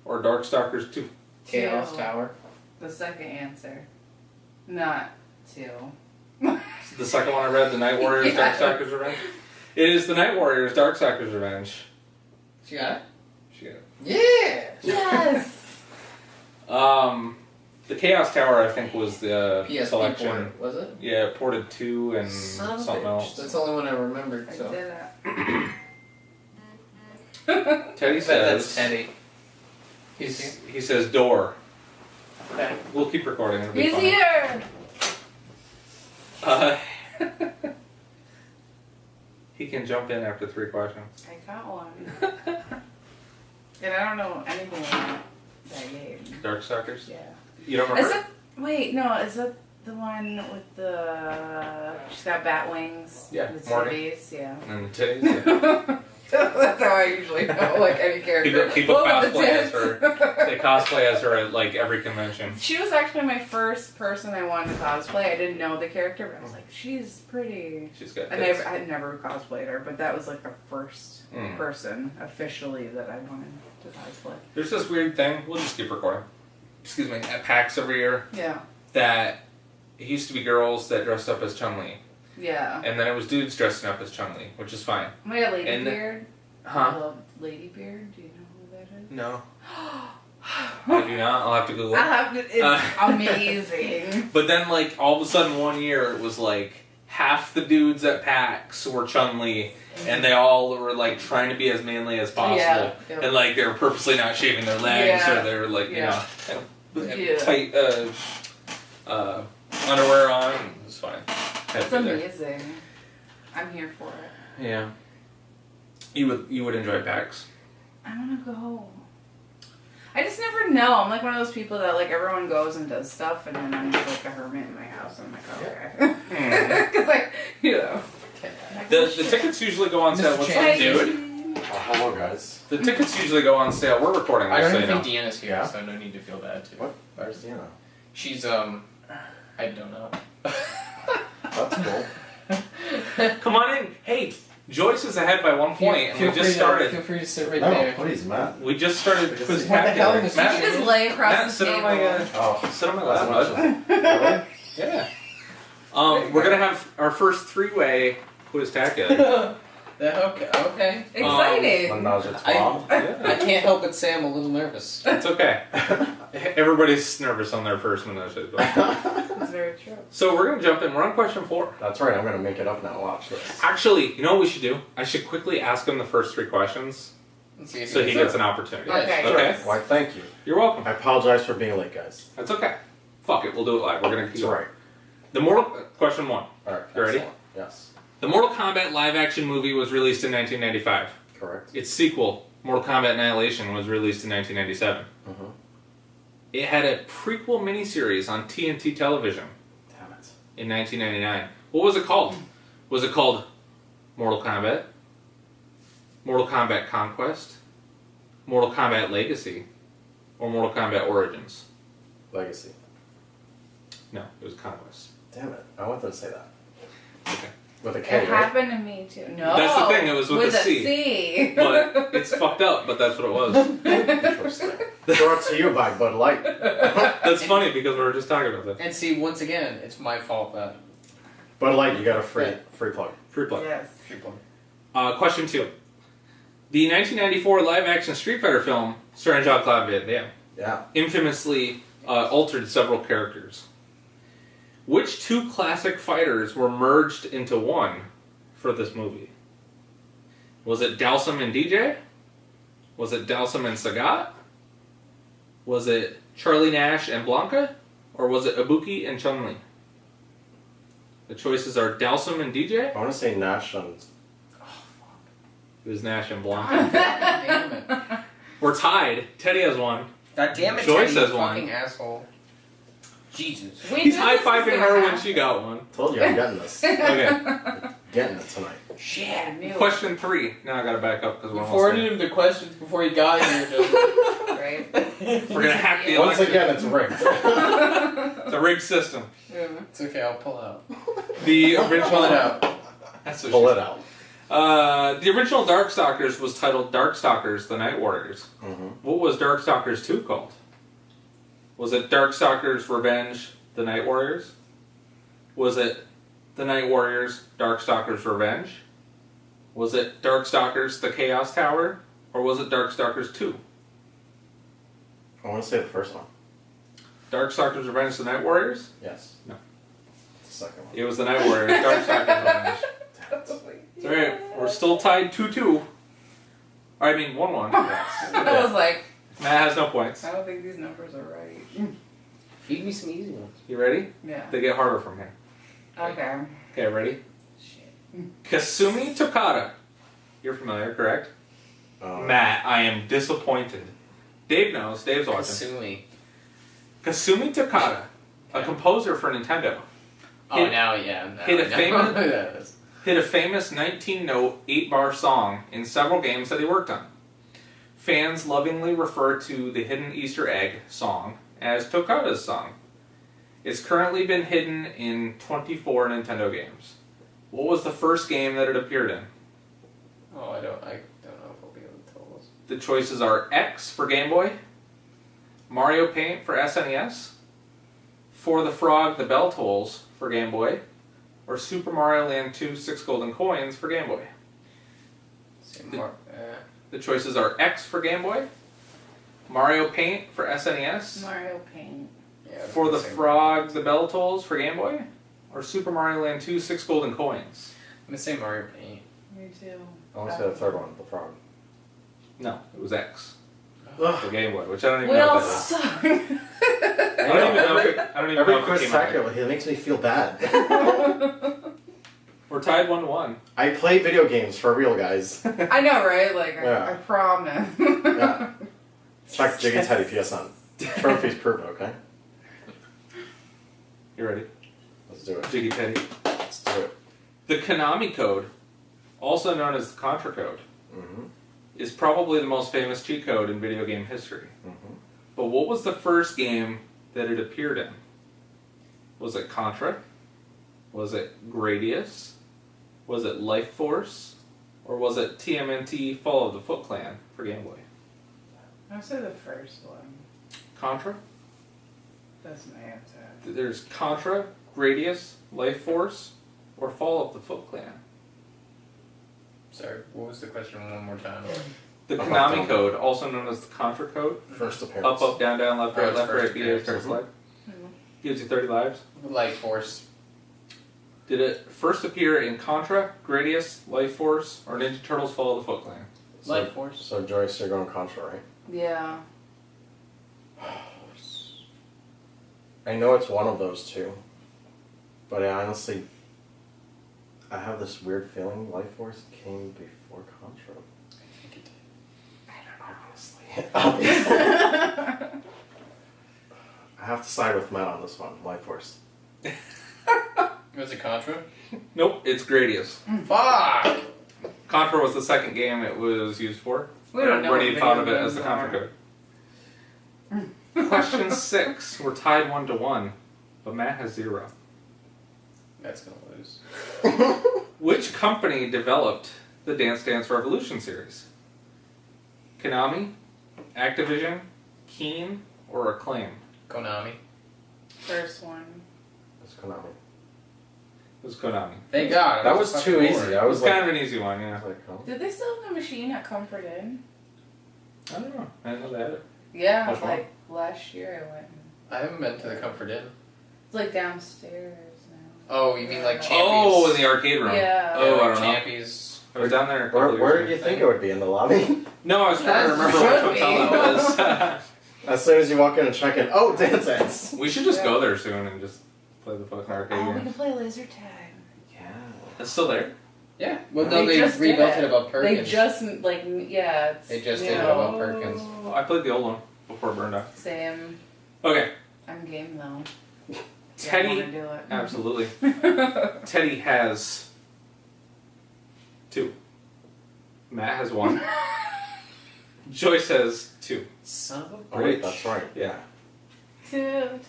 or Darkstalkers 2. Chaos 2. Tower. The second answer. Not 2. The second one I read, The Night Warriors: Yes. Darkstalkers Revenge. It is The Night Warriors: Darkstalkers Revenge. She got it? She got it. Yeah! Yes! The Chaos Tower, I think, was the PSP selection. port, was it? Yeah, it ported 2 and Son of a something bitch. else. That's the only one I remembered, I so. did it. Teddy That's says. Teddy. He says door. Okay. We'll keep recording. It'll be He's funny. here! He can jump in after 3 questions. I got one. And I don't know anything about that game. Darkstalkers? Yeah. You don't remember? Is it? Wait, no. Is that the one with the? She's got bat wings. Yeah, The Morty. titties. Yeah. And the titties? Yeah. That's how I usually know, like, any character. People What were the cosplay as tits? her. They cosplay as her at, like, every convention. She was actually my first person I wanted to cosplay. I didn't know the character, but I was like, she's pretty. She's got I tits. never cosplayed her, but that was like the first person officially that I wanted to cosplay. There's this weird thing. We'll just keep recording. Excuse me. At PAX every year, Yeah. that it used to be girls that dressed up as Chun-Li. Yeah. And then it was dudes dressing up as Chun-Li, which is fine. Oh my god, Lady And- Beard. I Huh? love Lady Beard. Do you know who that is? No. I do not. I'll have to Google it. I have to, it's amazing. But then, like, all of a sudden one year, it was like half the dudes at PAX were Chun-Li, and they all were, like, trying to be as manly as possible. Yeah. And, like, they were purposely not shaving their legs, Yeah. or they were, like, you Yeah. know, Yeah. tight underwear on. It was fine. Had It's to be there. amazing. I'm here for it. Yeah. You would enjoy PAX. I want to go. I just never know. I'm like one of those people that like everyone goes and does stuff, and then I'm just like a hermit in my house. I'm like, okay, because like you know. The tickets usually go on sale. What's up, dude? Hello, guys. The tickets usually go on sale. We're recording I this, don't so even you think know. Deanna's here, Yeah. so no need to feel bad too. What? Where's Deanna? She's I don't know. That's cool. Come on in. Hey, Joyce is ahead by 1 point, and we just started. Feel free to sit right No, there. please, Matt. We just started What Quiztacular. the hell in the Matt, You just lay across Matt, the sit on table. my Oh, sit on my lap, bud. Really? Yeah. We're gonna have our first three-way Quiztacular. Okay. Exciting. Menage a I trois. Yeah. can't help but say I'm a little nervous. It's okay. Everybody's nervous on their first menage. That's very true. So we're gonna jump in. We're on question 4. That's right. I'm gonna make it up now. Watch this. Actually, you know what we should do? I should quickly ask him the first 3 questions, Let's see if so he gets an opportunity. Okay. Okay. Why? Thank you. You're welcome. I apologize for being late, guys. That's okay. Fuck it. We'll do it live. We're gonna keep That's going. right. The question 1. All right. You ready? excellent. Yes. The Mortal Kombat live-action movie was released in 1995. Correct. Its sequel, Mortal Kombat Annihilation, was released in 1997. Mm-hmm. It had a prequel miniseries on TNT television Damn it. in 1999. What was it called? Was it called Mortal Kombat? Mortal Kombat Conquest? Mortal Kombat Legacy? Or Mortal Kombat Origins? Legacy. No, it was Conquest. Damn it. I wanted to say that. Okay. With a K, It right? happened to me too. No. That's the thing, it was with a C. C. But it's fucked up, but that's what it was. Interesting. Brought to you by Bud Light. That's funny because we were just talking about that. And see, once again, it's my fault that. Bud Light, you got a free plug. Free plug. Yes. Question 2. The 1994 live-action Street Fighter film, starring Jean-Claude Van Damme, Yeah. infamously altered several characters. Which 2 classic fighters were merged into one for this movie? Was it Dalsum and DJ? Was it Dalsum and Sagat? Was it Charlie Nash and Blanca? Or was it Ibuki and Chun-Li? The choices are Dalsum and DJ. I want to say Nash and... It was Nash and Blanca. Damn it. We're tied. Teddy has one. God damn it, Joyce Teddy, has you one. fucking asshole. Jesus. We He's knew high this was fiving gonna her when happen. she got one. Told you I'm getting this. Okay. Getting it tonight. Shit. I knew it. Question 3. Now I gotta back up because we're We almost forwarded there. him the questions before he got here, Joe. Right? We're gonna hack the Once election. again, it's rigged. It's a rigged system. It's okay, I'll pull out. The original. Pull it out. That's what Pull she it out. The original Darkstalkers was titled Darkstalkers: The Night Warriors. Mm-hmm. What was Darkstalkers 2 called? Was it Darkstalkers Revenge: The Night Warriors? Was it The Night Warriors: Darkstalkers Revenge? Was it Darkstalkers: The Chaos Tower? Or was it Darkstalkers 2? I want to say the first one. Darkstalkers Revenge: The Night Warriors? Yes. No. The second one. It was The Night Warriors: Darkstalkers Revenge. It's alright, we're still tied 2-2. I mean 1-1. I was like, Matt has no points. I don't think these numbers are right. Feed me some easy ones. You ready? Yeah. They get harder from here. Okay. Okay, ready? Shit. Kasumi Tokata. You're familiar, correct? Matt, I am disappointed. Dave knows. Dave's watching. Kasumi Takada, a composer for Nintendo. Oh, now, yeah. Now Hit a I know famous- who that is. Hit a famous 19-note, 8-bar song in several games that he worked on. Fans lovingly refer to the Hidden Easter Egg song as Tokada's song. It's currently been hidden in 24 Nintendo games. What was the first game that it appeared in? Oh, I don't know if I'll be able to tell this. The choices are X for Game Boy, Mario Paint for SNES, For the Frog, The Bell Tolls for Game Boy, or Super Mario Land 2 6 Golden Coins for Game Boy. The choices are X for Game Boy, Mario Paint for SNES, Mario Paint. Yeah, For the Frog, The Bell Tolls for Game Boy, or Super Mario Land 2 6 Golden Coins. I'm gonna say Mario Paint. Me too. I want to say the third one, the frog. No, it was X Ugh. for Game Boy, which I don't even We know all what that is. suck. I don't even know if it, I don't even Every know if it came out. Quiztacular, he makes me feel bad. We're tied 1-1. I play video games for real, guys. I know, right? Like, Yeah. I promise. Yeah. Check Jiggy Teddy PSN. Trophies prove, okay? You ready? Let's do it. Jiggy Petty. Let's do it. The Konami code, also known as the Contra code, Mm-hmm. is probably the most famous cheat code in video game history. Mm-hmm. But what was the first game that it appeared in? Was it Contra? Was it Gradius? Was it Life Force? Or was it TMNT Fall of the Foot Clan for Game Boy? I'll say the first one. Contra? That's my answer. There's Contra, Gradius, Life Force, or Fall of the Foot Clan. Sorry, what was the question one more time? The Up, Konami up, code, also known as the Contra code. First appearance. Up, up, down, down, left, Oh, right, it's left, first right, B, A, appearance. start Mhm. select. Gives you 30 lives. Light Force. Did it first appear in Contra, Gradius, Life Force, or Ninja Turtles Fall of the Foot Clan? Light Force. So Joyce, you're going Contra, right? Yeah. I know it's one of those two, but I honestly, I have this weird feeling Life Force came before Contra. Obviously. I have to side with Matt on this one. Life Force. Was it Contra? Nope, it's Gradius. Fuck! Contra was the second game it was used for. We don't know Everybody what thought of video it as the games Contra are. code. Question 6. We're tied 1-1, but Matt has 0. That's gonna lose. Which company developed the Dance Dance Revolution series? Konami, Activision, Keen, or Acclaim? Konami. First one. It's Konami. It was Konami. Thank God. That was too easy. I It was was like, kind of an easy one, yeah. like, oh. Did they still have a machine at Comfort Inn? I don't know. I didn't know they had it. Yeah, Which one? like last year I went. I haven't been to the Comfort Inn. It's like downstairs now. Oh, you mean like Champies? Oh, in the arcade room. Yeah. Oh, I don't know. Champies. I was down there a couple Where, years where ago. did you think it would be? In the lobby? No, I was trying to That remember which should hotel be. it was. As soon as you walk in and check in, oh, Dance Dance! We should just Yeah. go there soon and just play the fucking arcade Oh, we game. can play laser tag. Yeah. It's still there. Yeah. Well, no, They they just rebuilt did it above Perkins. They just like yeah. It's, They just you did it know, above Perkins. Oh, I played the old one before it burned out. Same. Okay, I'm game though. Teddy. I wanna do it. Absolutely. Teddy has 2. Matt has 1. Joyce has 2. Son of a Oh, wait, bitch. that's right. Yeah. 2.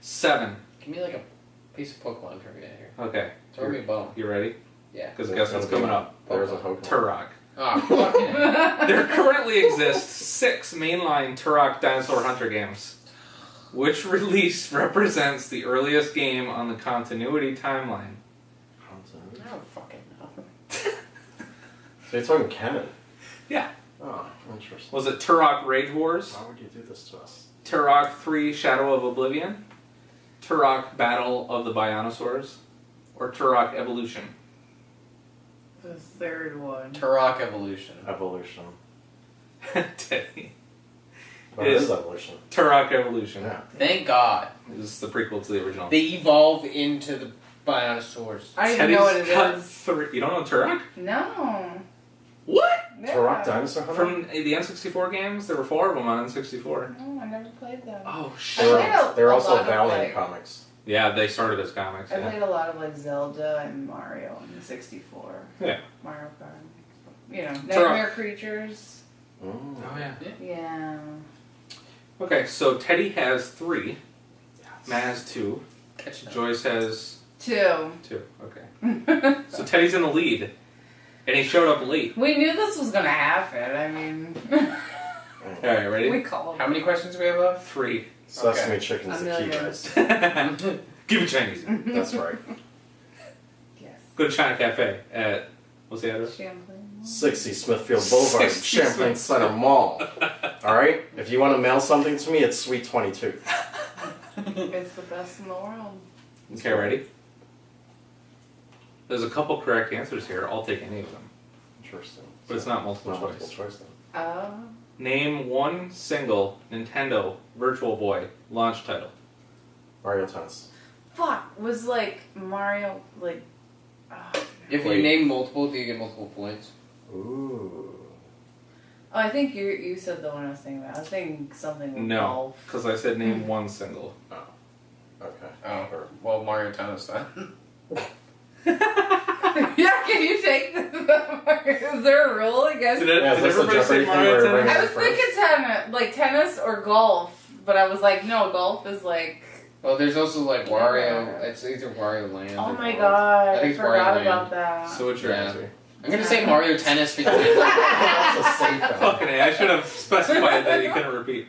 7. Give me like a piece of Pokemon trivia here. Okay. Throw me a bone. You ready? Yeah. Because There's guess what's gonna be- coming up? There's a Pokemon. Turok. Oh, fucking hell. There currently exists 6 mainline Turok Dinosaur Hunter games. Which release represents the earliest game on the continuity timeline? I don't fucking know. So you're talking canon? Yeah. Oh, interesting. Was it Turok Rage Wars? Why would you do this to us? Turok 3 Shadow of Oblivion? Turok Battle of the Bionosaurs? Or Turok Evolution? The third one. Turok Evolution. Evolution. Teddy. But It it is- is evolution. Turok Evolution. Yeah. Thank God. This is the prequel to the original. They evolve into the Bionosaurs. I don't even know what it Cut is. 3. You don't know Turok? No. What? Yeah. Turok Dinosaur Hunter? From the N64 games, there were 4 of them on N64. Oh, I never played them. Oh, I shit. played They're a also lot of, Valiant like- comics. Yeah, they started as comics. I Yeah. played a lot of like Zelda and Mario on the 64. Yeah. Mario Kart. You know, Nightmare Creatures. Mm. Oh, yeah. Yeah. Okay, so Teddy has 3. Matt has 2. Catching up. Joyce has 2. 2. Okay. So Teddy's in the lead. And he showed up late. We knew this was gonna happen. I mean, Alright, ready? we called. How many questions do we have left? 3. Sesame Okay. Chicken's A the key, million. guys. Give it Chinese. That's right. Yes. Go to China Cafe at, what's the address? Champlain. 60 Smithfield Boulevard, 60 Champlain Center Mall. Alright? If you want to mail something to me, it's Sweet 22. It's the best in the world. Okay, ready? There's a couple correct answers here. I'll take any of them. Interesting. But it's not It's multiple not choice. multiple choice then. Oh. Name one single Nintendo Virtual Boy launch title. Mario Tennis. Fuck. Was like Mario like. Oh, If Wait. you name multiple, do you get multiple points? Ooh. I think you said the one I was thinking about. I was thinking something with No, golf. because I said name one single. Okay. Oh, well, Mario Tennis then. Yeah, can you take the Is there a rule against? Did, Yeah, is did this a everybody say Jeopardy thing Mario where Tennis? everybody- I was thinking tennis or golf, but I was like, no, golf is like. Well, there's also like Wario. Yeah. It's either Wario Land. Oh or my Golf. god, I I think it's forgot Mario about Land. that. So what's your Yeah. answer? I'm gonna say Mario Tennis because That's a safe one. Fucking A, I should have specified that you couldn't repeat.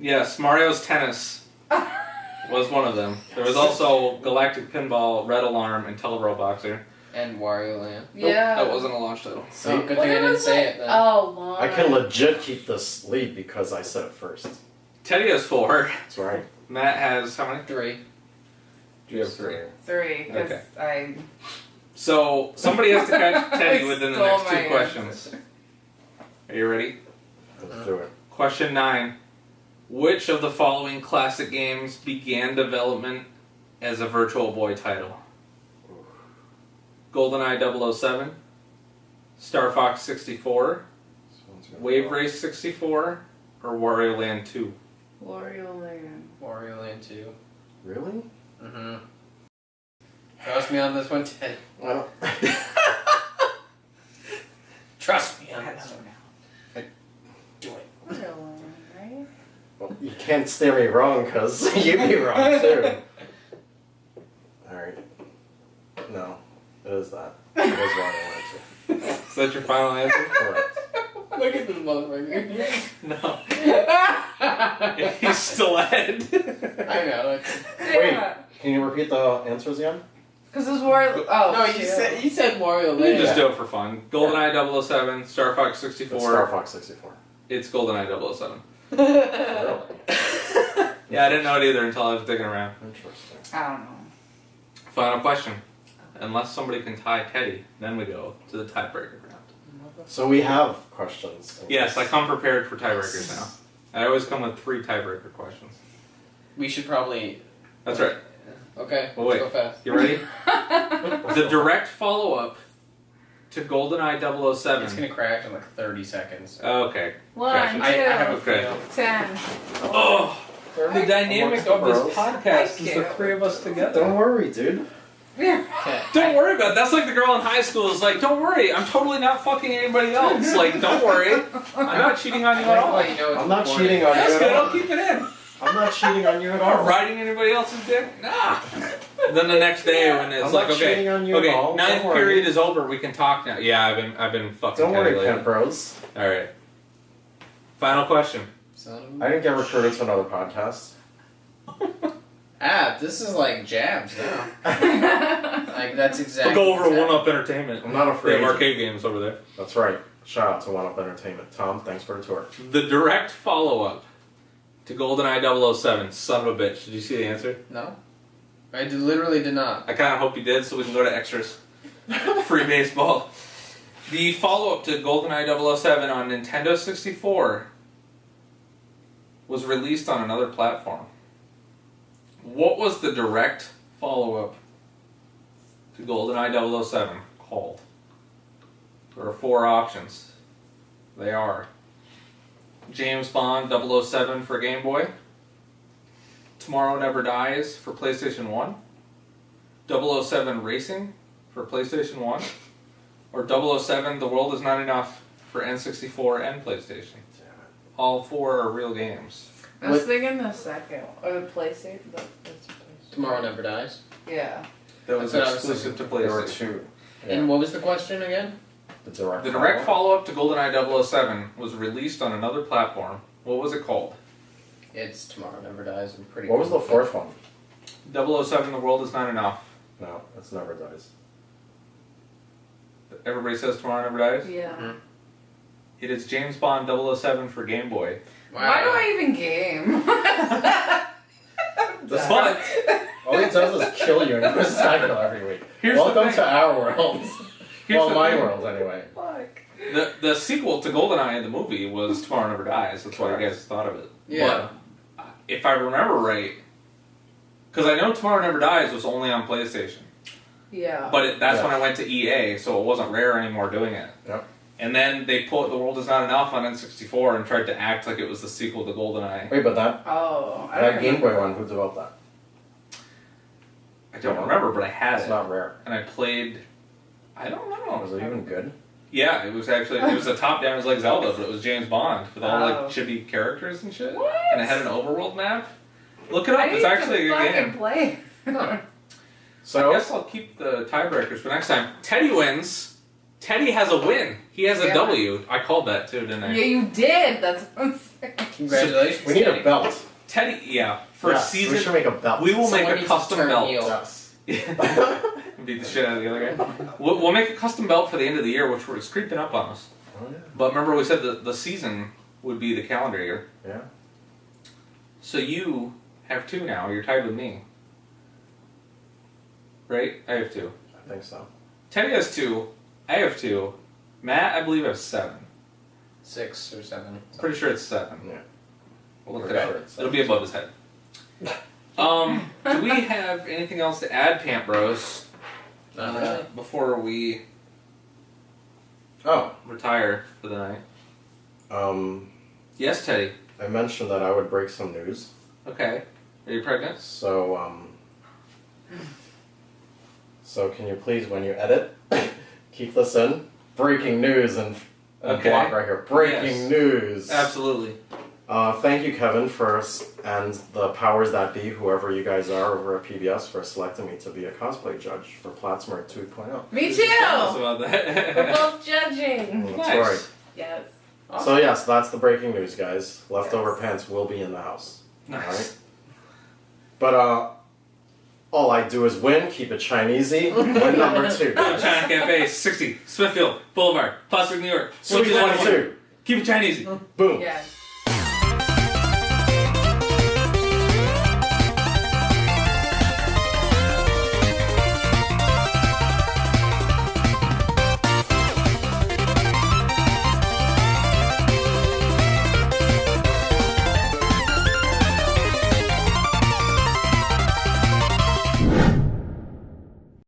Yes, Mario's Tennis was one of them. There was also Galactic Pinball, Red Alarm, and Telebro Boxer. and Wario Land. Yeah. That wasn't a launch title. So good What thing I didn't was say it then. Oh, Lord. I can legit keep this lead because I said it first. Teddy has 4. That's right. Matt has how many? 3. Do you have 3? 3, because Okay. I. So somebody has to catch Teddy within the Stole next my 2 questions. Are you ready? Let's do it. Question 9. Which of the following classic games began development as a Virtual Boy title? GoldenEye 007, Star Fox 64, This one's gonna Waverace 64, or Wario Land 2? Wario Land. Wario Land 2. go. Really? Mm-hmm. Trust me on this one, Ted. Well, Trust me on I this don't one. know. Do it. Wario Land, right? well, you can't steer me wrong because you'd be wrong too. Alright. No. It is that. It is Wario Land Is that your final answer? 2. Correct. Look at this motherfucker. No. He's still ahead. I know. Wait. Yeah. Can you repeat the answers again? Because it was Wario. Oh, No, shit. he said Wario You Land. just do it for fun. GoldenEye 007, Star Fox 64. It's Star Fox 64. It's GoldenEye 007. Really? Yeah, I didn't know it either until I was digging around. Interesting. I don't know. Final question. Unless somebody can tie Teddy, then we go to the tiebreaker round. So we have questions. Yes, I come prepared for tiebreakers now. I always come with 3 tiebreaker questions. We should probably. That's right. Okay. Well, wait. Go fast. You ready? The direct follow-up to GoldenEye 007. It's gonna crash in like 30 seconds. Okay. 1, Gotcha. 2, I have a Okay. feel. 10. Oh, the dynamic of this Bros. podcast is Thank the you. 3 of us Don't together. worry, dude. Yeah. Okay. Don't worry about it. That's like the girl in high school is like, don't worry, I'm totally not fucking anybody else. Like, don't worry, I'm not cheating on you at all. You know it's I'm not recorded. cheating on That's you good, at I'll all. keep it in. I'm not cheating on you at I'm not all. riding anybody else's dick? Nah. Then the next day when it's I'm like, not okay, cheating on you at all. ninth Don't worry. period is over, we can talk now. Yeah, I've been fucking Don't worry, Teddy Pant lately. Bros. Alright. Final question. Son of I a- didn't get recruited to another podcast. this is like jabs now. Like that's We'll exactly. go over what's One Up Entertainment. I'm not They afraid. have arcade games over there. That's right. Shout out to One Up Entertainment. Tom, thanks for the tour. The direct follow-up to GoldenEye 007. Son of a bitch. Did you see the answer? No, literally did not. I kind of hope you did, so we can go to extras. Free baseball. The follow-up to GoldenEye 007 on Nintendo 64 was released on another platform. What was the direct follow-up to GoldenEye 007 called? There are 4 options. They are James Bond 007 for Game Boy, Tomorrow Never Dies for PlayStation 1, 007 Racing for PlayStation 1, or 007 The World Is Not Enough for N64 and PlayStation. All 4 are real games. I was thinking the second, or the PlayStation. That's PlayStation. Tomorrow Never Dies. Yeah. That was That's what I was exclusive to There were PlayStation. 2. And what was the question again? The direct The direct follow-up to GoldenEye 007 was released on another platform. What was it called? It's Tomorrow Never Dies. I'm pretty. What was the fourth one? 007 The World Is Not Enough. No, it's Never Dies. Everybody says Tomorrow Never Dies? Yeah. Mhm. It is James Bond 007 for Game Boy. Why do I even game? That's fun. All he does is kill you in Quiztacular every week. Here's the Welcome thing. to our world. Here's Well, the my thing. world anyway. Fuck. The sequel to GoldenEye in the movie was Tomorrow Never Dies. That's why you guys thought of it. Yeah. But if I remember right, because I know Tomorrow Never Dies was only on PlayStation. Yeah. But that's Yeah. when I went to EA, so it wasn't Rare anymore doing it. Yep. And then they put The World Is Not Enough on N64 and tried to act like it was the sequel to GoldenEye. Wait, but that Oh, I don't that Game Boy one, who developed that? I don't remember, but I had It's it. not Rare. And I played... I don't know. Was it even good? Yeah, it was actually... It was a top-down, it was like Zelda, but it was James Bond with all like Oh. chibi characters and shit. What? And it had an overworld map. Look it up, I it's need actually to a good fucking game. play. So I guess I'll keep the tiebreakers for next time. Teddy wins. Teddy has a win. He has a Yeah. W. I called that too, didn't I? Yeah, you did. That's what I'm saying. Congratulations. we need Teddy. a belt. Teddy, yeah. For Yes, season... we should make a belt. We will Someone make a needs to custom turn belt. heel. Yes. Beat the shit out of the other guy. We'll make a custom belt for the end of the year, which it's creeping up on us. Oh, yeah. But remember, we said the season would be the calendar year. Yeah. So you have 2 now. You're tied with me. Right? I have 2. I think so. Teddy has 2. I have 2. Matt, I believe, has 7. 6 or 7. Pretty sure it's 7. Yeah. We'll look Pretty it sure up. it's It'll be above his head. Do we have anything else to add, Pant Bros? Before we Oh, retire for the night? Yes, Teddy. I mentioned that I would break some news. Okay. Are you pregnant? So, so can you please, when you edit, keep this in? Breaking news and Okay. block right here. Breaking Yes. news. Absolutely. Thank you, Kevin, and the powers that be, whoever you guys are over at PBS, for selecting me to be a cosplay judge for Plattsmurth 2.0. Me Tell us too. about We're that. both judging. That's Nice. right. Yes. So yes, that's the breaking news, guys. Leftover pants will be in the house. Nice. Alright? But all I do is win, keep it Chinesey. Win number 2, China guys. Cafe, 60, Smithfield Boulevard, Plattsburgh, New York. Sweet 1291. 22. Keep it Chinese. Boom. Yes.